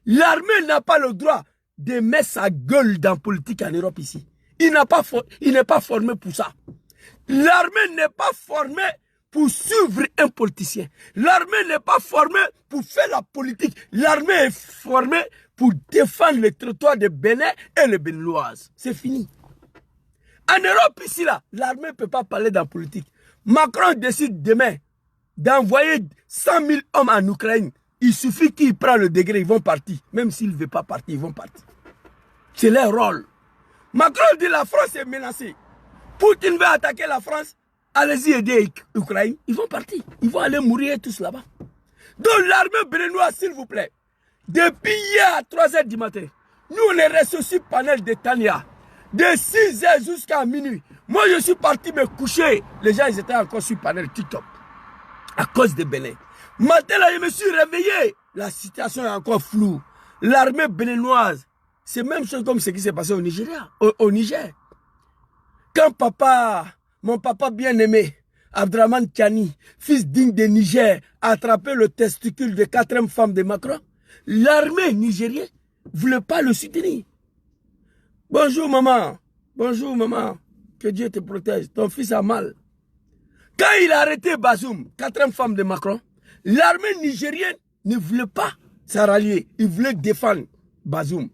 L'armée n'a pas le droit de mettre sa gueule dans la politique en Europe ici. Il n'est pas formé pour ça. L'armée n'est pas formée pour suivre un politicien. L'armée n'est pas formée pour faire la politique. L'armée est formée pour défendre le territoire de Bénin et les Béninoises. C'est fini. En Europe, ici, là, l'armée ne peut pas parler dans la politique. Macron décide demain d'envoyer 100 000 hommes en Ukraine. Il suffit qu'ils prennent le degré, ils vont partir. Même s'ils ne veulent pas partir, ils vont partir. C'est leur rôle. Macron dit la France est menacée. Poutine veut attaquer la France. Allez-y aider l'Ukraine. Ils vont partir. Ils vont aller mourir tous là-bas. Donc l'armée béninoise, s'il vous plaît, depuis hier à 3 h du matin, nous on est restés sur panel de Tania. De 6 h jusqu'à minuit. Moi je suis parti me coucher. Les gens ils étaient encore sur panel TikTok. À cause de Bénin. Matin là je me suis réveillé. La situation est encore floue. L'armée béninoise, c'est même chose comme ce qui s'est passé au Nigeria, au Niger. Quand mon papa bien-aimé, Abdraman Tchani, fils digne de Niger, a attrapé le testicule de 4e femme de Macron, l'armée nigérienne ne voulait pas le soutenir. Bonjour maman, que Dieu te protège, ton fils a mal. Quand il a arrêté Bazoum, 4e femme de Macron, l'armée nigérienne ne voulait pas s'en rallier, il voulait défendre Bazoum.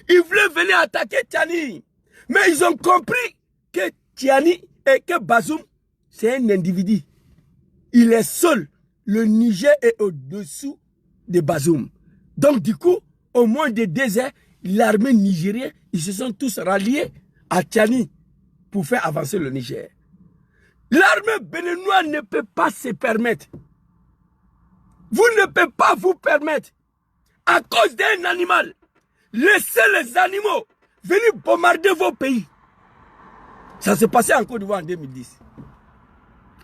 Ils voulaient venir attaquer Tchani. Mais ils ont compris que Tchani et que Bazoum, c'est un individu. Il est seul. Le Niger est au-dessous de Bazoum. Donc du coup, au moins de 2 heures, l'armée nigérienne, ils se sont tous ralliés à Tchani pour faire avancer le Niger. L'armée béninoise ne peut pas se permettre. Vous ne pouvez pas vous permettre, à cause d'un animal, laissez les animaux venir bombarder vos pays. Ça s'est passé en Côte d'Ivoire en 2010.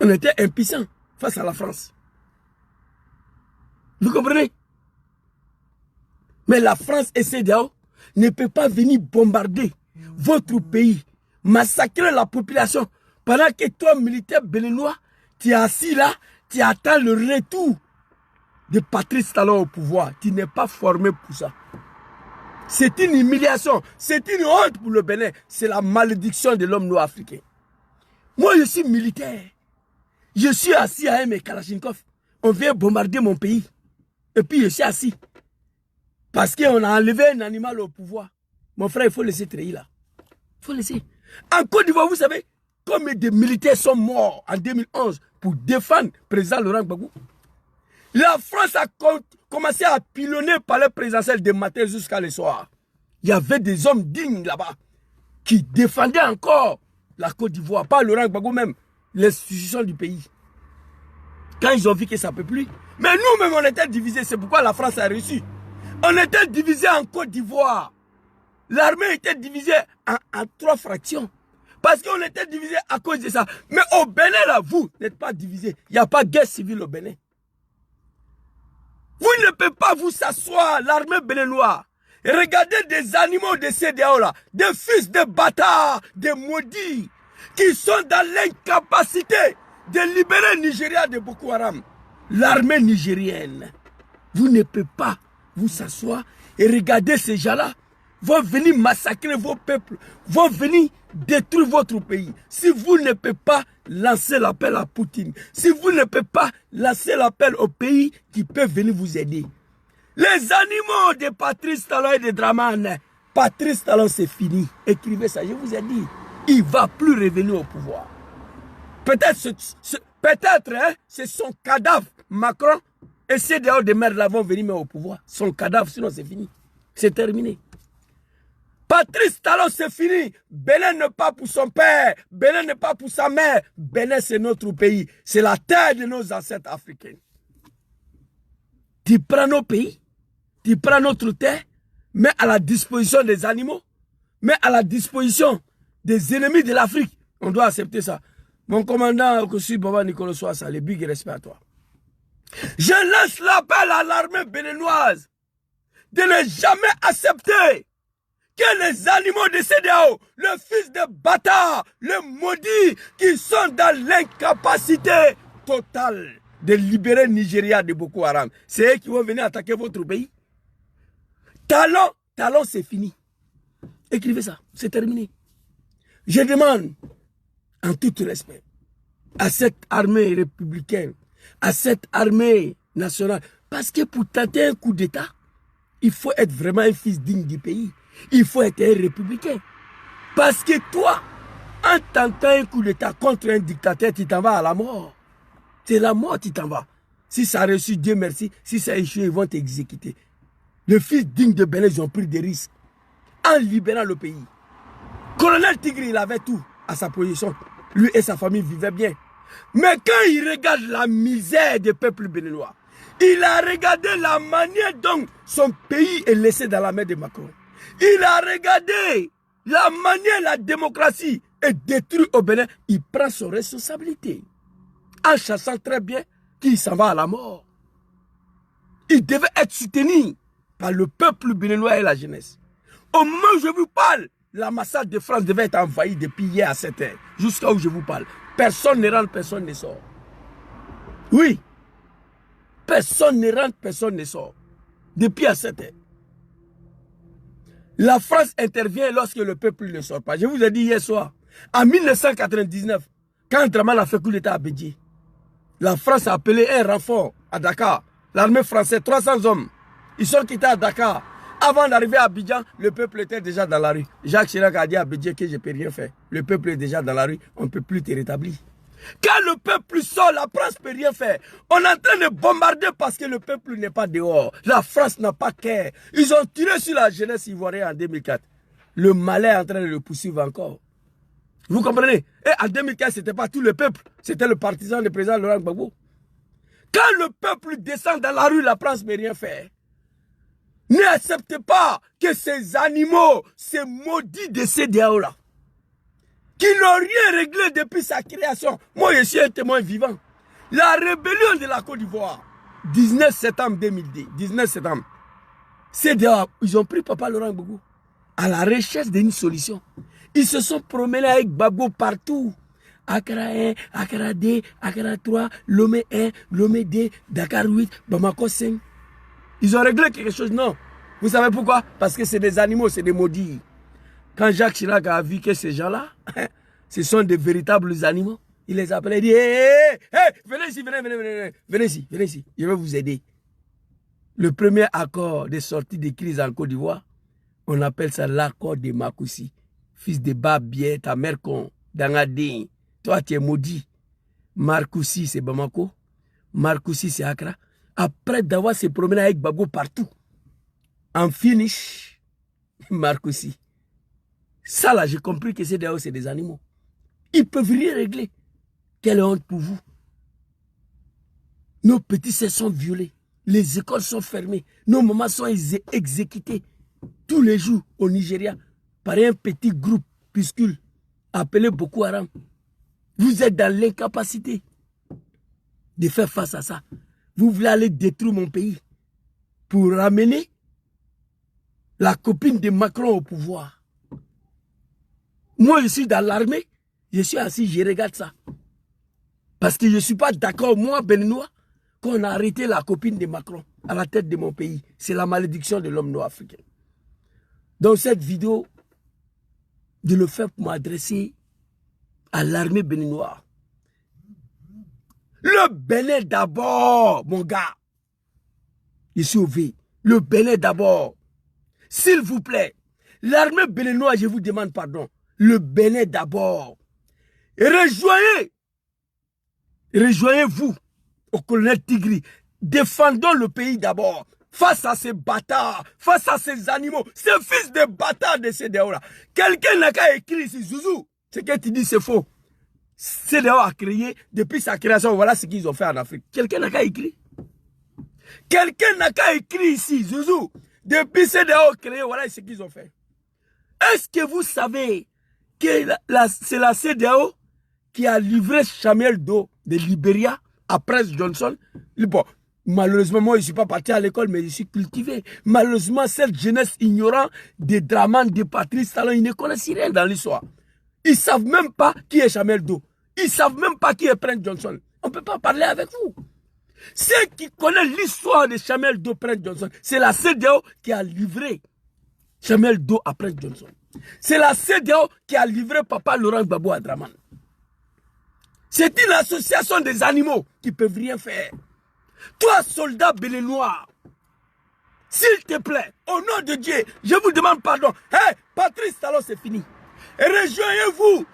On était impuissants face à la France. Vous comprenez? Mais la France et CEDEAO ne peut pas venir bombarder votre pays, massacrer la population, pendant que toi, militaire béninois, tu es assis là, tu attends le retour de Patrice Talon au pouvoir. Tu n'es pas formé pour ça. C'est une humiliation, c'est une honte pour le Bénin. C'est la malédiction de l'homme noir africain. Moi, je suis militaire. Je suis assis à mes Kalachnikov. On vient bombarder mon pays. Et puis, je suis assis. Parce qu'on a enlevé un animal au pouvoir. Mon frère, il faut laisser trahir là. Il faut laisser. En Côte d'Ivoire, vous savez, combien de militaires sont morts en 2011 pour défendre le président Laurent Gbagbo. La France a commencé à pilonner par le présidentiel de matin jusqu'à le soir. Il y avait des hommes dignes là-bas qui défendaient encore la Côte d'Ivoire, pas Laurent Gbagbo même, l'institution du pays. Quand ils ont vu que ça ne peut plus. Mais nous-mêmes, on était divisés. C'est pourquoi la France a réussi. On était divisés en Côte d'Ivoire. L'armée était divisée en 3 fractions. Parce qu'on était divisés à cause de ça. Mais au Bénin, là, vous n'êtes pas divisés. Il n'y a pas de guerre civile au Bénin. Vous ne pouvez pas vous s'asseoir, l'armée béninoise. Et regardez des animaux de CEDEAO là, des fils de bâtards, des maudits, qui sont dans l'incapacité de libérer Nigeria de Boko Haram. L'armée nigérienne, vous ne pouvez pas vous s'asseoir et regarder ces gens-là, vont venir massacrer vos peuples, vont venir détruire votre pays. Si vous ne pouvez pas lancer l'appel à Poutine, si vous ne pouvez pas lancer l'appel aux pays qui peuvent venir vous aider. Les animaux de Patrice Talon et de Dramane, Patrice Talon c'est fini. Écrivez ça, je vous ai dit, il ne va plus revenir au pouvoir. Peut-être hein, c'est son cadavre, Macron et ces dehors de merde là vont venir au pouvoir. Son cadavre, sinon c'est fini. C'est terminé. Patrice Talon, c'est fini. Bénin n'est pas pour son père. Bénin n'est pas pour sa mère. Bénin, c'est notre pays. C'est la terre de nos ancêtres africains. Tu prends nos pays, tu prends notre terre, mets à la disposition des animaux, mets à la disposition des ennemis de l'Afrique. On doit accepter ça. Mon commandant, Kosu Baba Nicolas Soassa, les big respect à toi. Je lance l'appel à l'armée béninoise de ne jamais accepter que les animaux de CEDEAO, le fils de bâtard, le maudit, qui sont dans l'incapacité totale de libérer Nigeria de Boko Haram. C'est eux qui vont venir attaquer votre pays. Talon, c'est fini. Écrivez ça, c'est terminé. Je demande, en tout respect, à cette armée républicaine, à cette armée nationale, parce que pour tenter un coup d'État, il faut être vraiment un fils digne du pays. Il faut être un républicain. Parce que toi, en tentant un coup d'État contre un dictateur, tu t'en vas à la mort. C'est la mort, tu t'en vas. Si ça a reçu, Dieu merci. Si ça a échoué, ils vont t'exécuter. Les fils dignes de Bénin, ils ont pris des risques en libérant le pays. Colonel Tigri, il avait tout à sa position. Lui et sa famille vivaient bien. Mais quand il regarde la misère des peuples béninois, il a regardé la manière dont son pays est laissé dans la main de Macron. Il a regardé la manière la démocratie est détruite au Bénin. Il prend ses responsabilités en chassant très bien qu'il s'en va à la mort. Il devait être soutenu par le peuple béninois et la jeunesse. Au moment où je vous parle, l'ambassade de France devait être envahie depuis hier à 7 h, jusqu'à où je vous parle. Personne ne rentre, personne ne sort. Oui. Personne ne rentre, personne ne sort. Depuis à 7 h. La France intervient lorsque le peuple ne sort pas. Je vous ai dit hier soir, en 1999, quand Dramane a fait coup d'État à Bédié, la France a appelé un renfort à Dakar. L'armée française, 300 hommes. Ils sont quittés à Dakar. Avant d'arriver à Abidjan, le peuple était déjà dans la rue. Jacques Chirac a dit à Bédié que je ne peux rien faire. Le peuple est déjà dans la rue, on ne peut plus te rétablir. Quand le peuple sort, la France ne peut rien faire. On est en train de bombarder parce que le peuple n'est pas dehors. La France n'a pas cœur. Ils ont tiré sur la jeunesse ivoirienne en 2004. Le malheur est en train de le poursuivre encore. Vous comprenez? Et en 2015, ce n'était pas tout le peuple. C'était le partisan du président Laurent Gbagbo. Quand le peuple descend dans la rue, la France ne peut rien faire. N'acceptez pas que ces animaux, ces maudits de CEDEAO-là, qui n'ont rien réglé depuis sa création. Moi, je suis un témoin vivant. La rébellion de la Côte d'Ivoire, 19 septembre 2010, 19 septembre, CEDEAO, ils ont pris Papa Laurent Gbagbo à la recherche d'une solution. Ils se sont promenés avec Gbagbo partout, Accra 1, Accra 2, Accra 3, Lomé 1, Lomé 2, Dakar 8, Bamako 5. Ils ont réglé quelque chose, non. Vous savez pourquoi? Parce que c'est des animaux, c'est des maudits. Quand Jacques Chirac a vu que ces gens-là, ce sont des véritables animaux, il les appelait, il dit, hey, venez ici, venez ici, je vais vous aider. Le premier accord de sortie de crise en Côte d'Ivoire, on appelle ça l'accord de Makoussi. Fils de Babier, ta mère con, Dangadin, toi tu es maudit. Marcoussi c'est Bamako, Marcoussi c'est Accra. Après d'avoir se promené avec Babo partout, en finish, Marcoussi. Ça là, j'ai compris que CEDEAO c'est des animaux. Ils peuvent rien régler. Quelle honte pour vous. Nos petits sœurs sont violés. Les écoles sont fermées. Nos mamans sont exécutées tous les jours au Nigeria par un petit groupe piscule appelé Boko Haram. Vous êtes dans l'incapacité de faire face à ça. Vous voulez aller détruire mon pays pour ramener la copine de Macron au pouvoir. Moi, je suis dans l'armée, je suis assis, je regarde ça. Parce que je ne suis pas d'accord, moi, Béninois, qu'on a arrêté la copine de Macron à la tête de mon pays. C'est la malédiction de l'homme noir africain. Dans cette vidéo, je le fais pour m'adresser à l'armée béninoise. Le Bénin d'abord, mon gars. Je suis au V. Le Bénin d'abord. S'il vous plaît, l'armée béninoise, je vous demande pardon. Le Bénin d'abord. Rejoignez-vous au colonel Tigri. Défendons le pays d'abord. Face à ces bâtards, face à ces animaux, ces fils de bâtards de CEDEAO-là. Quelqu'un n'a qu'à écrire ici, Zouzou. Ce que tu dis, c'est faux. CEDEAO a créé, depuis sa création, voilà ce qu'ils ont fait en Afrique. Quelqu'un n'a qu'à écrire. Quelqu'un n'a qu'à écrire ici, Zouzou. Depuis CEDEAO créé, voilà ce qu'ils ont fait. Est-ce que vous savez que c'est la CEDEAO qui a livré Samuel Doe de Libéria à Prince Johnson? Bon, malheureusement, moi, je ne suis pas parti à l'école, mais je suis cultivé. Malheureusement, cette jeunesse ignorante des Draman, des Patrice Talon, ils ne connaissent rien dans l'histoire. Ils ne savent même pas qui est Samuel Doe. Ils ne savent même pas qui est Prince Johnson. On ne peut pas parler avec vous. Ceux qui connaissent l'histoire de Samuel Doe, Prince Johnson, c'est la CEDEAO qui a livré Samuel Doe à Prince Johnson. C'est la CEDEAO qui a livré Papa Laurent Gbagbo à Draman. C'est une association des animaux qui ne peuvent rien faire. Toi, soldat béninois, s'il te plaît, au nom de Dieu, je vous demande pardon. Hé, Patrice Talon, c'est fini. Rejoignez-vous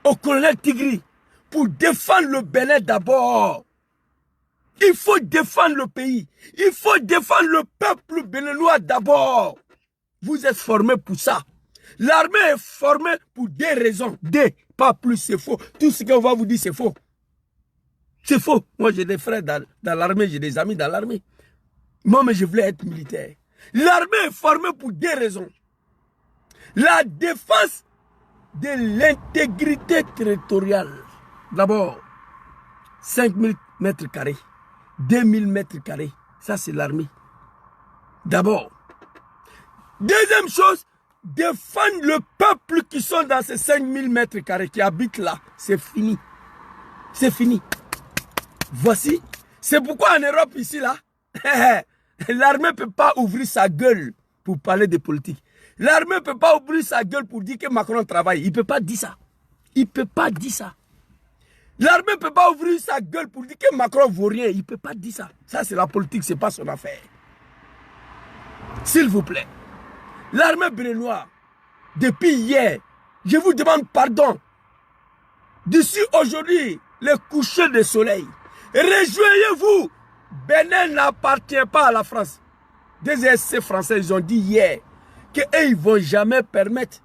au colonel Tigri pour défendre le Bénin d'abord. Il faut défendre le pays. Il faut défendre le peuple béninois d'abord. Vous êtes formés pour ça. L'armée est formée pour des raisons. Pas plus, c'est faux. Tout ce qu'on va vous dire, c'est faux. C'est faux. Moi, j'ai des frères dans l'armée, j'ai des amis dans l'armée. Moi, mais je voulais être militaire. L'armée est formée pour des raisons. La défense de l'intégrité territoriale. D'abord, 5000 mètres carrés, 2000 mètres carrés. Ça, c'est l'armée. D'abord. Deuxième chose, défendre le peuple qui sont dans ces 5000 mètres carrés, qui habitent là. C'est fini. C'est fini. Voici. C'est pourquoi en Europe, ici, là, l'armée ne peut pas ouvrir sa gueule pour parler de politique. L'armée ne peut pas ouvrir sa gueule pour dire que Macron travaille. Il ne peut pas dire ça. Il ne peut pas dire ça. L'armée ne peut pas ouvrir sa gueule pour dire que Macron ne vaut rien. Il ne peut pas dire ça. Ça, c'est la politique, ce n'est pas son affaire. S'il vous plaît. L'armée béninoise, depuis hier, je vous demande pardon. D'ici aujourd'hui, le coucher du soleil. Rejoignez-vous. Bénin n'appartient pas à la France. Des SC français, ils ont dit hier qu'ils ne vont jamais permettre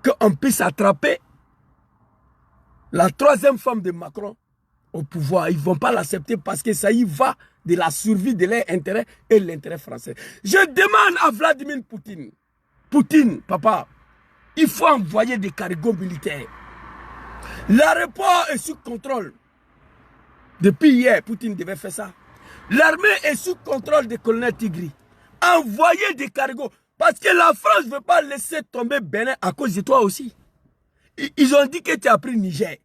qu'on puisse attraper la troisième femme de Macron au pouvoir. Ils ne vont pas l'accepter parce que ça y va de la survie de leur intérêt et l'intérêt français. Je demande à Vladimir Poutine. Poutine, papa, il faut envoyer des cargos militaires. L'aéroport est sous contrôle. Depuis hier, Poutine devait faire ça. L'armée est sous contrôle des colonels Tigri. Envoyez des cargos. Parce que la France ne veut pas laisser tomber Bénin à cause de toi aussi. Ils ont dit que tu as pris Niger.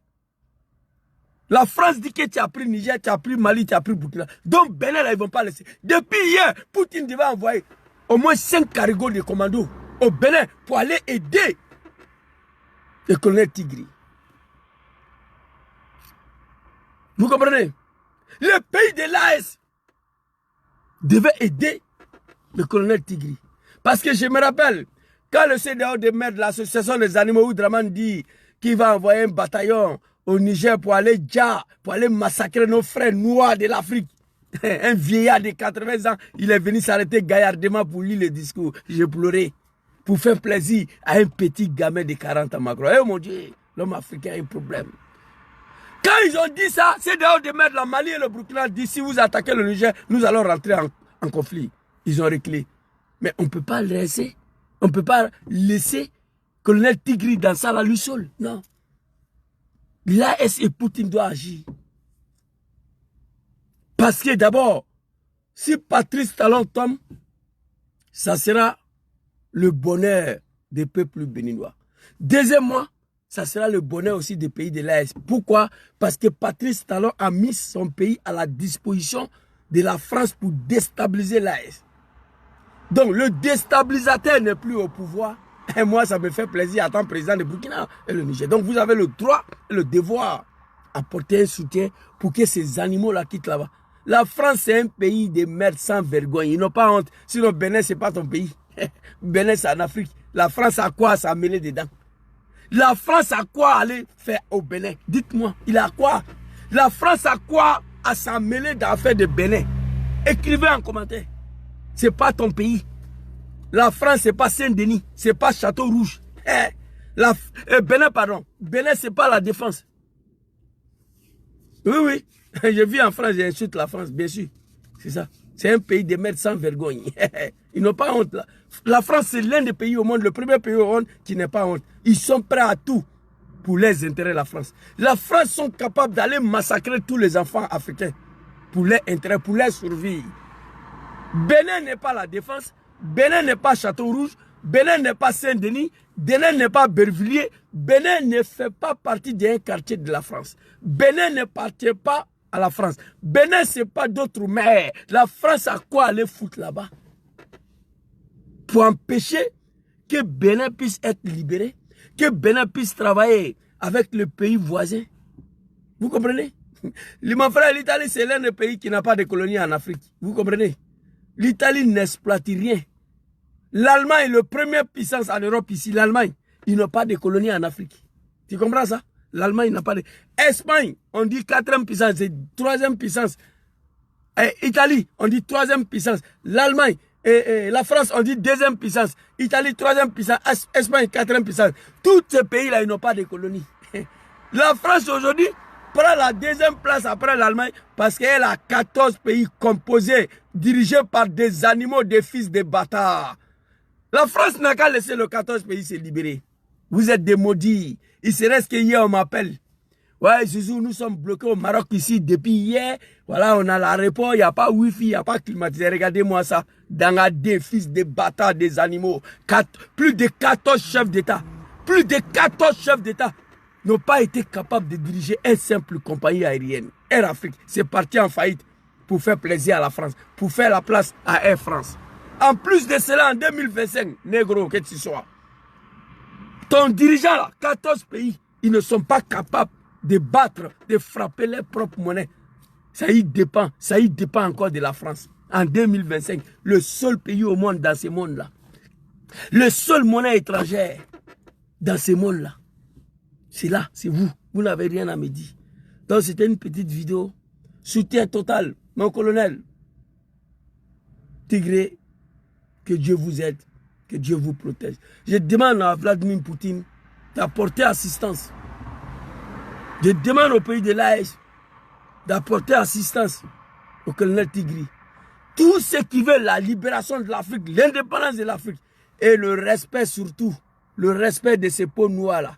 La France dit que tu as pris Niger, tu as pris Mali, tu as pris Burkina. Donc Bénin, là, ils ne vont pas laisser. Depuis hier, Poutine devait envoyer au moins 5 cargos de commandos au Bénin pour aller aider le colonel Tigri. Vous comprenez? Le pays de l'AS devait aider le colonel Tigri. Parce que je me rappelle, quand le CDAO de maire de l'association des animaux Oudraman dit qu'il va envoyer un bataillon au Niger pour aller massacrer nos frères noirs de l'Afrique. Un vieillard de 80 ans, il est venu s'arrêter gaillardement pour lire le discours. J'ai pleuré. Pour faire plaisir à un petit gamin de 40 ans, Macron. Eh mon Dieu, l'homme africain a un problème. Quand ils ont dit ça, c'est dehors de mettre la Mali et le Burkina dit si vous attaquez le Niger, nous allons rentrer en conflit. Ils ont reculé. Mais on ne peut pas laisser, on ne peut pas laisser colonel Tigri dans ça là lui seul. Non. L'AS et Poutine doivent agir. Parce que d'abord, si Patrice Talon tombe, ça sera le bonheur des peuples béninois. Deuxièmement, ça sera le bonheur aussi des pays de l'AS. Pourquoi? Parce que Patrice Talon a mis son pays à la disposition de la France pour déstabiliser l'AS. Donc le déstabilisateur n'est plus au pouvoir. Et moi, ça me fait plaisir en tant que président de Burkina et le Niger. Donc vous avez le droit et le devoir d'apporter un soutien pour que ces animaux-là quittent là-bas. La France, c'est un pays de merde sans vergogne. Ils n'ont pas honte. Sinon, Bénin, ce n'est pas ton pays. Bénin, c'est en Afrique. La France a quoi à s'en mêler dedans? La France a quoi à aller faire au Bénin? Dites-moi, il a quoi? La France a quoi à s'en mêler dans l'affaire de Bénin? Écrivez en commentaire. Ce n'est pas ton pays. La France, ce n'est pas Saint-Denis. Ce n'est pas Château Rouge. Bénin, pardon. Bénin, ce n'est pas la défense. Oui, oui. Je vis en France, j'insulte la France, bien sûr. C'est ça. C'est un pays de merde sans vergogne. Ils n'ont pas honte là. La France, c'est l'un des pays au monde, le premier pays au monde qui n'a pas honte. Ils sont prêts à tout pour les intérêts de la France. La France sont capables d'aller massacrer tous les enfants africains pour leurs intérêts, pour leur survie. Bénin n'est pas la défense. Bénin n'est pas Château Rouge. Bénin n'est pas Saint-Denis. Bénin n'est pas Bervilliers. Bénin ne fait pas partie d'un quartier de la France. Bénin ne appartient pas à la France. Bénin, ce n'est pas d'autres mers. La France a quoi aller foutre là-bas? Pour empêcher que Bénin puisse être libéré, que Bénin puisse travailler avec le pays voisin. Vous comprenez? Mon frère, l'Italie, c'est l'un des pays qui n'a pas de colonies en Afrique. Vous comprenez? L'Italie n'exploite rien. L'Allemagne est la première puissance en Europe ici. L'Allemagne, ils n'ont pas de colonies en Afrique. Tu comprends ça? L'Allemagne n'a pas de... Espagne, on dit 4e puissance, c'est 3e puissance. Italie, on dit 3e puissance. L'Allemagne, la France, on dit 2e puissance. Italie, 3e puissance. Espagne, 4e puissance. Tous ces pays-là, ils n'ont pas de colonies. La France, aujourd'hui, prend la 2e place après l'Allemagne parce qu'elle a 14 pays composés, dirigés par des animaux, des fils de bâtards. La France n'a qu'à laisser le 14 pays se libérer. Vous êtes des maudits. Il se reste que hier, on m'appelle. Ouais, Zouzou, nous sommes bloqués au Maroc ici depuis hier. Voilà, on a l'aéroport, il n'y a pas Wi-Fi, il n'y a pas climatisé. Regardez-moi ça. Dans la des fils des bâtards, des animaux. Plus de 14 chefs d'État. Plus de 14 chefs d'État n'ont pas été capables de diriger une simple compagnie aérienne. Air Afrique, c'est parti en faillite pour faire plaisir à la France, pour faire la place à Air France. En plus de cela, en 2025, négro, que tu sois, ton dirigeant là, 14 pays, ils ne sont pas capables de battre, de frapper leur propre monnaie. Ça y dépend encore de la France. En 2025, le seul pays au monde dans ce monde-là, le seul monnaie étrangère dans ce monde-là, c'est là, c'est vous. Vous n'avez rien à me dire. Donc c'était une petite vidéo. Soutien total, mon colonel Tigré, que Dieu vous aide, que Dieu vous protège. Je demande à Vladimir Poutine d'apporter assistance. Je demande au pays de l'AES d'apporter assistance au colonel Tigri. Tous ceux qui veulent la libération de l'Afrique, l'indépendance de l'Afrique et le respect surtout, le respect de ces peaux noirs-là.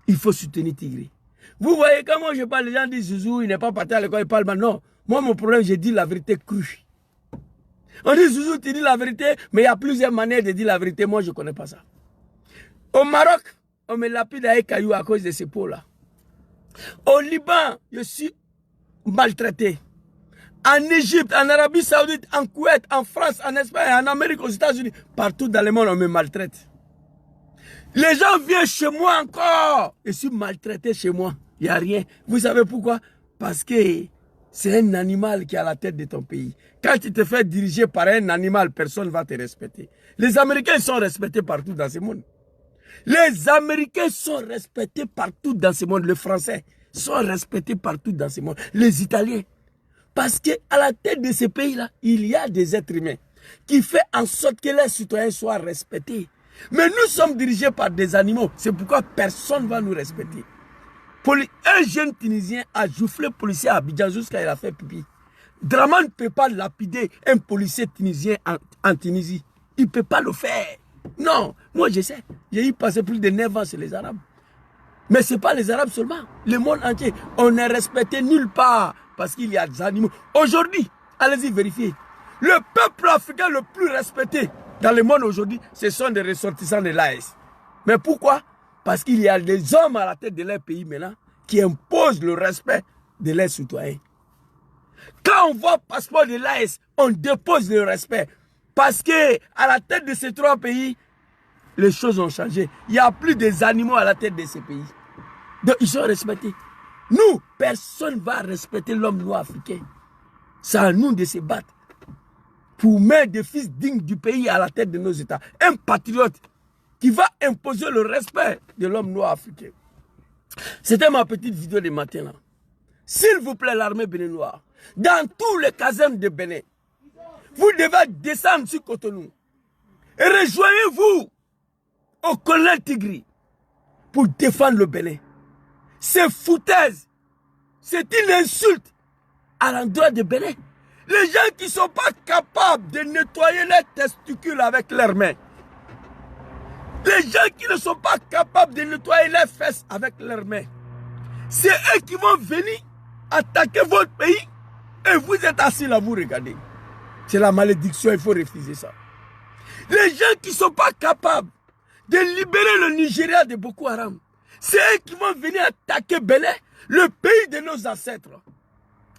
Il faut soutenir Tigri. Vous voyez, quand moi je parle, les gens disent Zouzou, il n'est pas parti à l'école, il parle mal. Non, moi mon problème, je dis la vérité crue. On dit Zouzou, tu dis la vérité, mais il y a plusieurs manières de dire la vérité. Moi, je ne connais pas ça. Au Maroc, on me lapide avec caillou à cause de ces peaux-là. Au Liban, je suis maltraité. En Égypte, en Arabie Saoudite, en Koweït, en France, en Espagne, en Amérique, aux États-Unis, partout dans le monde, on me maltraite. Les gens viennent chez moi encore. Je suis maltraité chez moi. Il n'y a rien. Vous savez pourquoi? Parce que c'est un animal qui est à la tête de ton pays. Quand tu te fais diriger par un animal, personne ne va te respecter. Les Américains sont respectés partout dans ce monde. Les Américains sont respectés partout dans ce monde. Les Français sont respectés partout dans ce monde. Les Italiens. Parce qu'à la tête de ces pays-là, il y a des êtres humains qui font en sorte que les citoyens soient respectés. Mais nous sommes dirigés par des animaux. C'est pourquoi personne ne va nous respecter. Un jeune Tunisien a joufflé le policier à Abidjan jusqu'à il a fait pipi. Draman ne peut pas lapider un policier tunisien en Tunisie. Il ne peut pas le faire. Non, moi je sais. J'ai eu passé plus de 9 ans chez les Arabes. Mais ce n'est pas les Arabes seulement. Le monde entier. On n'est respecté nulle part parce qu'il y a des animaux. Aujourd'hui, allez-y vérifier. Le peuple africain le plus respecté dans le monde aujourd'hui, ce sont des ressortissants de l'AES. Mais pourquoi? Parce qu'il y a des hommes à la tête de leur pays maintenant qui imposent le respect de leurs citoyens. Quand on voit le passeport de l'AES, on dépose le respect. Parce que à la tête de ces 3 pays, les choses ont changé. Il n'y a plus des animaux à la tête de ces pays. Donc ils sont respectés. Nous, personne ne va respecter l'homme noir africain. C'est à nous de se battre pour mettre des fils dignes du pays à la tête de nos États. Un patriote qui va imposer le respect de l'homme noir africain. C'était ma petite vidéo de matin là. S'il vous plaît, l'armée béninoise, dans tous les casernes de Bénin, vous devez descendre sur Cotonou et rejoignez-vous au colonel Tigri pour défendre le Bénin. C'est foutaise. C'est une insulte à l'endroit de Bénin. Les gens qui ne sont pas capables de nettoyer leurs testicules avec leurs mains. Les gens qui ne sont pas capables de nettoyer leurs fesses avec leurs mains. C'est eux qui vont venir attaquer votre pays et vous êtes assis là, vous regardez. C'est la malédiction, il faut refuser ça. Les gens qui ne sont pas capables de libérer le Nigeria de Boko Haram, c'est eux qui vont venir attaquer Bénin, le pays de nos ancêtres.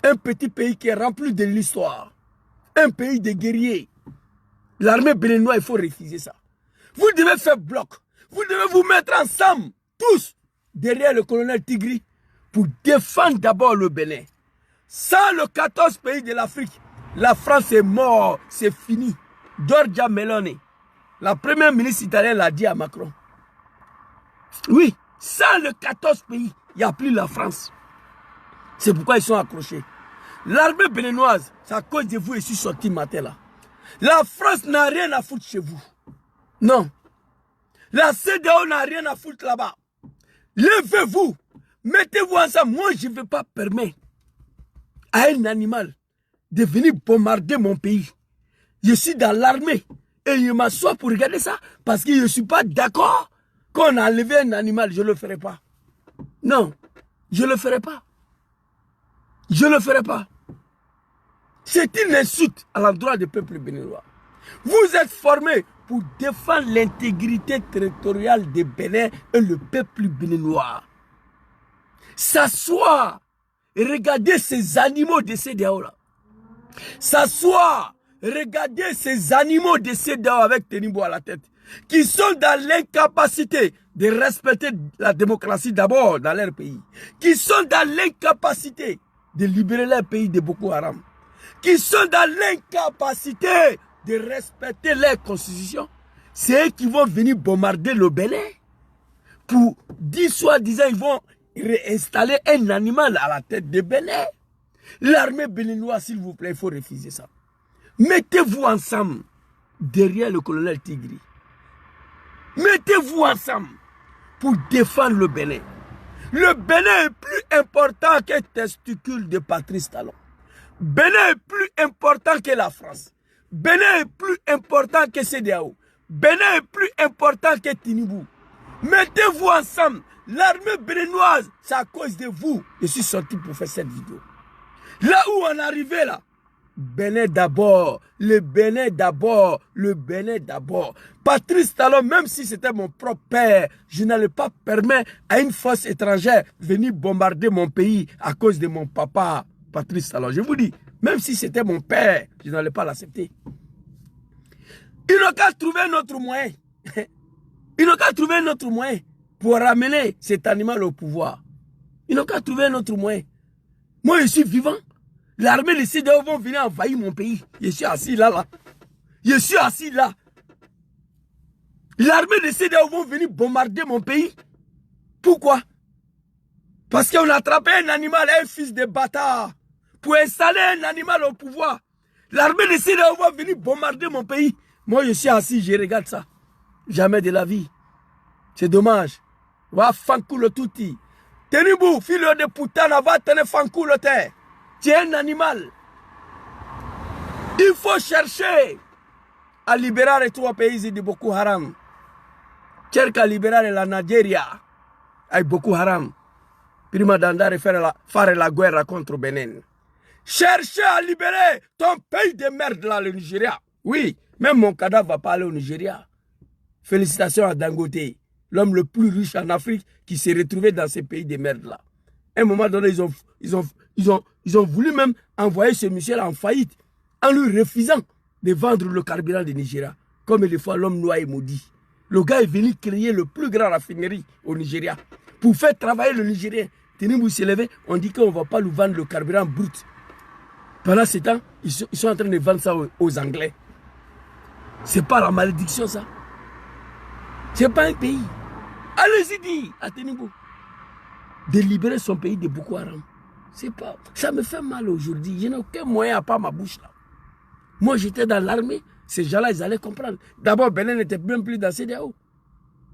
Un petit pays qui est rempli de l'histoire. Un pays de guerriers. L'armée béninoise, il faut refuser ça. Vous devez faire bloc. Vous devez vous mettre ensemble, tous, derrière le colonel Tigri, pour défendre d'abord le Bénin. Sans le 14 pays de l'Afrique, la France est morte, c'est fini. Giorgia Meloni, la première ministre italienne, l'a dit à Macron. Oui, sans le 14 pays, il n'y a plus la France. C'est pourquoi ils sont accrochés. L'armée béninoise, c'est à cause de vous, je suis sorti matin là. La France n'a rien à foutre chez vous. Non. La CEDEAO n'a rien à foutre là-bas. Levez-vous. Mettez-vous ensemble. Moi, je ne vais pas permettre à un animal de venir bombarder mon pays. Je suis dans l'armée et je m'assois pour regarder ça parce que je ne suis pas d'accord qu'on a enlevé un animal. Je ne le ferai pas. Non, je ne le ferai pas. Je ne le ferai pas. C'est une insulte à l'endroit du peuple béninois. Vous êtes formés pour défendre l'intégrité territoriale des Bénin et le peuple béninois. S'asseoir et regarder ces animaux de CEDEAO là. S'asseoir, regarder ces animaux de CEDEAO avec Tenimbo à la tête, qui sont dans l'incapacité de respecter la démocratie d'abord dans leur pays, qui sont dans l'incapacité de libérer leur pays de Boko Haram, qui sont dans l'incapacité de respecter leur constitution. C'est eux qui vont venir bombarder le Bénin pour dire soi-disant ils vont réinstaller un animal à la tête de Bénin. L'armée béninoise, s'il vous plaît, il faut refuser ça. Mettez-vous ensemble derrière le colonel Tigri. Mettez-vous ensemble pour défendre le Bénin. Le Bénin est plus important que testicule de Patrice Talon. Bénin est plus important que la France. Bénin est plus important que CEDEAO. Bénin est plus important que Tinibou. Mettez-vous ensemble. L'armée béninoise, c'est à cause de vous. Je suis sorti pour faire cette vidéo. Là où on est arrivé là, Bénin d'abord, le Bénin d'abord, le Bénin d'abord. Patrice Talon, même si c'était mon propre père, je n'allais pas permettre à une force étrangère de venir bombarder mon pays à cause de mon papa, Patrice Talon. Je vous dis, même si c'était mon père, je n'allais pas l'accepter. Ils n'ont qu'à trouver un autre moyen. Ils n'ont qu'à trouver un autre moyen pour ramener cet animal au pouvoir. Ils n'ont qu'à trouver un autre moyen. Moi, je suis vivant. L'armée de CEDEAO vont venir envahir mon pays. Je suis assis là, là. Je suis assis là. L'armée de CEDEAO vont venir bombarder mon pays. Pourquoi? Parce qu'on a attrapé un animal, un fils de bâtard, pour installer un animal au pouvoir. L'armée de CEDEAO va venir bombarder mon pays. Moi, je suis assis, je regarde ça. Jamais de la vie. C'est dommage. Va fanculo tutti. Tenibou, filo de putana, va tenir fanculo te. Tu es un animal. Il faut chercher à libérer les 3 pays de Boko Haram. Cherche à libérer la Nigeria avec Boko Haram. Prima d'andare faire la guerre contre Bénin. Cherchez à libérer ton pays de merde là, le Nigeria. Oui, même mon cadavre va pas aller au Nigeria. Félicitations à Dangote, l'homme le plus riche en Afrique qui s'est retrouvé dans ces pays de merde là. À un moment donné, ils ont voulu même envoyer ce monsieur-là en faillite en lui refusant de vendre le carburant du Nigeria. Comme des fois l'homme noir est maudit. Le gars est venu créer le plus grand raffinerie au Nigeria pour faire travailler le Nigérien. Tenez-vous s'est levé, on dit qu'on ne va pas lui vendre le carburant brut. Pendant ce temps, ils sont en train de vendre ça aux Anglais. C'est pas la malédiction ça. C'est pas un pays. Allez-y dire à Tenibou de libérer son pays de Boko Haram. C'est pas. Ça me fait mal aujourd'hui. Je n'ai aucun moyen à part ma bouche là. Moi j'étais dans l'armée. Ces gens-là, ils allaient comprendre. D'abord, Bénin n'était même plus dans CEDEAO.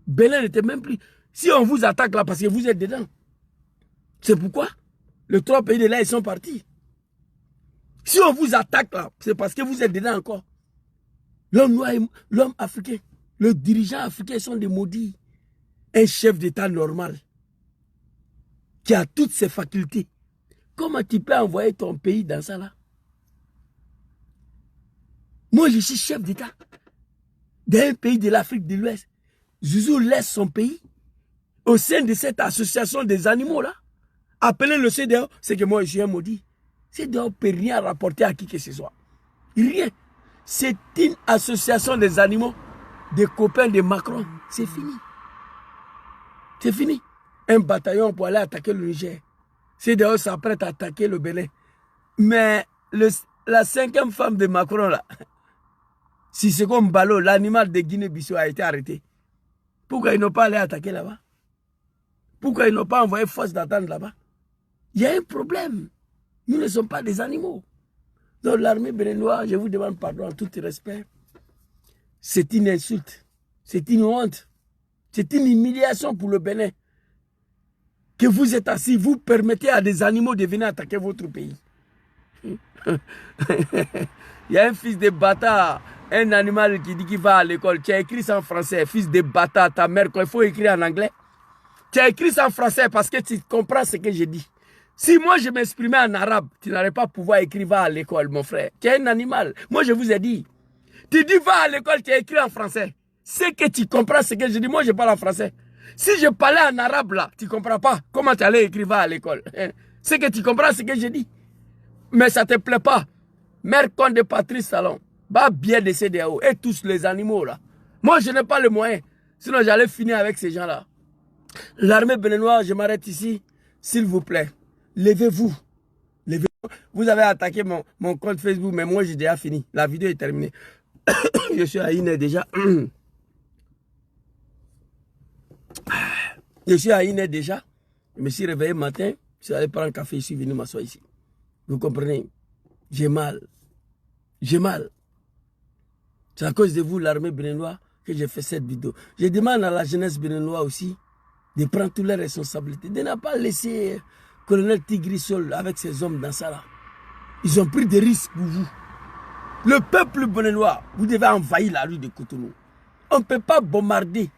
Bénin n'était même plus. Si on vous attaque là parce que vous êtes dedans, c'est pourquoi les 3 pays de là, ils sont partis. Si on vous attaque là, c'est parce que vous êtes dedans encore. L'homme noir, l'homme africain, le dirigeant africain sont des maudits. Un chef d'État normal qui a toutes ses facultés. Comment tu peux envoyer ton pays dans ça là? Moi, je suis chef d'État d'un pays de l'Afrique de l'Ouest. Zouzou laisse son pays au sein de cette association des animaux là. Appeler le CEDEAO, c'est que moi, je suis un maudit. CEDEAO ne peut rien rapporter à qui que ce soit. Rien. C'est une association des animaux, des copains de Macron. C'est fini. C'est fini. Un bataillon pour aller attaquer le Niger. CEDEAO s'apprête à attaquer le Bénin. Mais la 5e femme de Macron là, si c'est comme Balo, l'animal de Guinée-Bissau a été arrêté. Pourquoi ils n'ont pas allé attaquer là-bas? Pourquoi ils n'ont pas envoyé force d'attente là-bas? Il y a un problème. Nous ne sommes pas des animaux. Donc l'armée béninoise, je vous demande pardon en tout respect. C'est une insulte. C'est une honte. C'est une humiliation pour le Bénin. Que vous êtes assis, vous permettez à des animaux de venir attaquer votre pays. Il y a un fils de bâtard, un animal qui dit qu'il va à l'école. Tu as écrit ça en français, fils de bâtard, ta mère, il faut écrire en anglais. Tu as écrit ça en français parce que tu comprends ce que je dis. Si moi je m'exprimais en arabe, tu n'aurais pas pouvoir écrire va à l'école, mon frère. Tu es un animal. Moi je vous ai dit. Tu dis va à l'école, tu as écrit en français. C'est que tu comprends ce que je dis. Moi je parle en français. Si je parlais en arabe là, tu ne comprends pas comment tu allais écrire va à l'école. C'est que tu comprends ce que je dis. Mais ça ne te plaît pas. Mère con de Patrice Talon, va bien de CEDEAO et tous les animaux là. Moi je n'ai pas le moyen. Sinon j'allais finir avec ces gens là. L'armée béninoise, je m'arrête ici. S'il vous plaît, levez-vous. Levez-vous. Vous avez attaqué mon compte Facebook, mais moi j'ai déjà fini. La vidéo est terminée. Je suis à Iné déjà. Je suis à Iné déjà. Je me suis réveillé matin. Je suis allé prendre un café, je suis venu m'asseoir ici. Vous comprenez? J'ai mal. J'ai mal. C'est à cause de vous, l'armée béninoise, que j'ai fait cette vidéo. Je demande à la jeunesse béninoise aussi de prendre toutes les responsabilités, de ne pas laisser colonel Tigri seul avec ses hommes dans ça là. Ils ont pris des risques pour vous. Le peuple béninois, vous devez envahir la rue de Cotonou. On ne peut pas bombarder.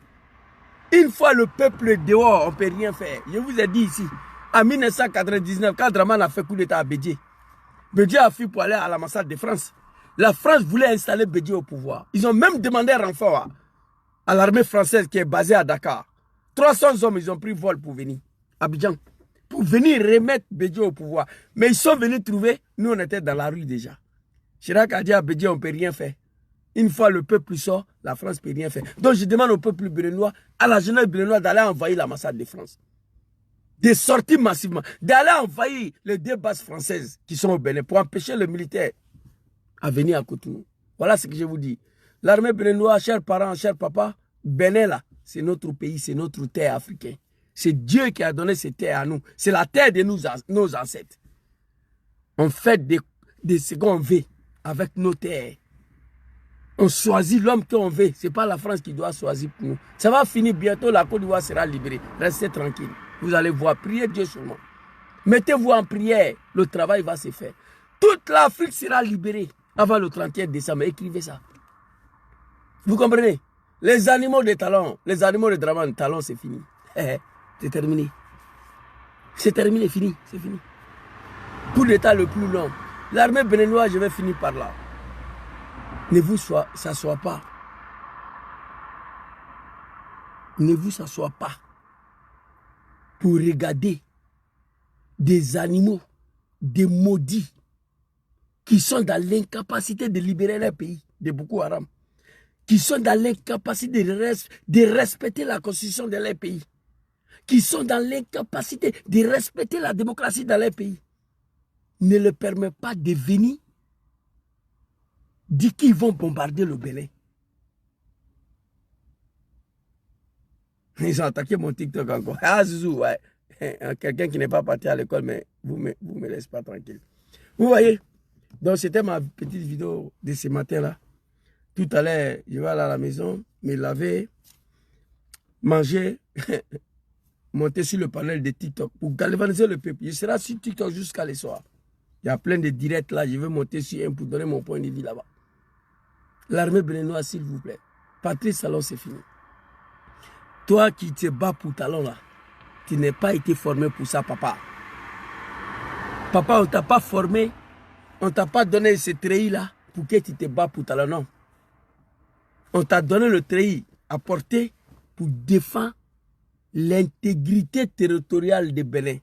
Une fois le peuple est dehors, on ne peut rien faire. Je vous ai dit ici, en 1999, quand Draman a fait coup d'état à Bédié, Bédié a fui pour aller à l'ambassade de France. La France voulait installer Bédié au pouvoir. Ils ont même demandé un renfort à l'armée française qui est basée à Dakar. 300 hommes, ils ont pris vol pour venir à Abidjan, pour venir remettre Bédié au pouvoir. Mais ils sont venus trouver, nous on était dans la rue déjà. Chirac a dit à Bédié, on ne peut rien faire. Une fois le peuple sort, la France ne peut rien faire. Donc je demande au peuple béninois, à la jeunesse béninoise d'aller envahir l'ambassade de France. De sortir massivement, d'aller envahir les 2 bases françaises qui sont au Bénin pour empêcher les militaires à venir à Cotonou. Voilà ce que je vous dis. L'armée béninoise, chers parents, chers papas, Bénin là, c'est notre pays, c'est notre terre africaine. C'est Dieu qui a donné cette terre à nous. C'est la terre de nos ancêtres. On fait de ce qu'on veut avec nos terres. On choisit l'homme qu'on veut. Ce n'est pas la France qui doit choisir pour nous. Ça va finir bientôt, la Côte d'Ivoire sera libérée. Restez tranquille. Vous allez voir, priez Dieu seulement. Mettez-vous en prière, le travail va se faire. Toute l'Afrique sera libérée avant le 31 décembre. Écrivez ça. Vous comprenez? Les animaux de talon, les animaux de Draman, talon, c'est fini. C'est terminé. C'est terminé, fini, c'est fini. Coup d'état le plus long. L'armée béninoise, je vais finir par là. Ne vous s'assoie pas. Ne vous s'assoie pas pour regarder des animaux, des maudits qui sont dans l'incapacité de libérer leur pays de Boko Haram, qui sont dans l'incapacité de respecter la constitution de leur pays, qui sont dans l'incapacité de respecter la démocratie dans leur pays, ne leur permet pas de venir dire qu'ils vont bombarder le Bénin. Ils ont attaqué mon TikTok encore. Ah, Zouzou, ouais. Quelqu'un qui n'est pas parti à l'école, mais vous me laissez pas tranquille. Vous voyez? Donc, c'était ma petite vidéo de ce matin-là. Tout à l'heure, je vais aller à la maison, me laver, manger, monter sur le panel de TikTok pour galvaniser le peuple. Je serai sur TikTok jusqu'à le soir. Il y a plein de directs là. Je vais monter sur un pour donner mon point de vue là-bas. L'armée béninoise, s'il vous plaît. Patrice Talon, c'est fini. Toi qui te bats pour Talon là, tu n'es pas été formé pour ça, papa. Papa, on ne t'a pas formé, on ne t'a pas donné ce treillis là pour que tu te bats pour Talon, non. On t'a donné le treillis à porter pour défendre l'intégrité territoriale du Bénin.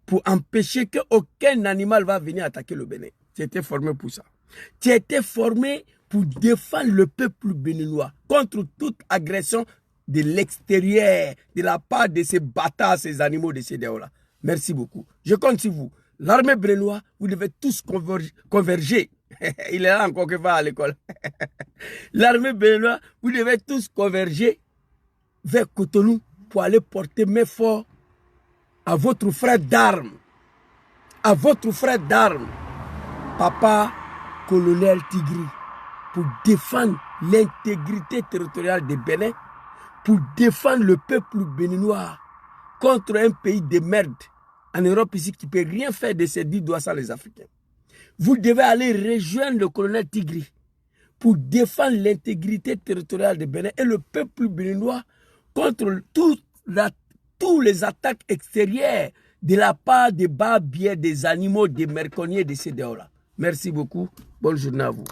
Pour empêcher qu'aucun animal va venir attaquer le Bénin. Tu étais formé pour ça. Tu étais formé pour défendre le peuple béninois contre toute agression de l'extérieur, de la part de ces bâtards, ces animaux de ces déos-là. Merci beaucoup. Je compte sur vous. L'armée béninoise, vous devez tous converger. Il est là encore qui va à l'école. L'armée béninoise, vous devez tous converger vers Cotonou pour aller porter main fort à votre frère d'armes. À votre frère d'armes. Papa colonel Tigri, pour défendre l'intégrité territoriale du Bénin, pour défendre le peuple béninois contre un pays de merde en Europe ici qui ne peut rien faire de ces 10 doigts sans les Africains. Vous devez aller rejoindre le colonel Tigri pour défendre l'intégrité territoriale du Bénin et le peuple béninois contre toutes les attaques extérieures de la part des barbiers, des animaux, des merconniers, de ces déos-là. Merci beaucoup. Bonne journée à vous.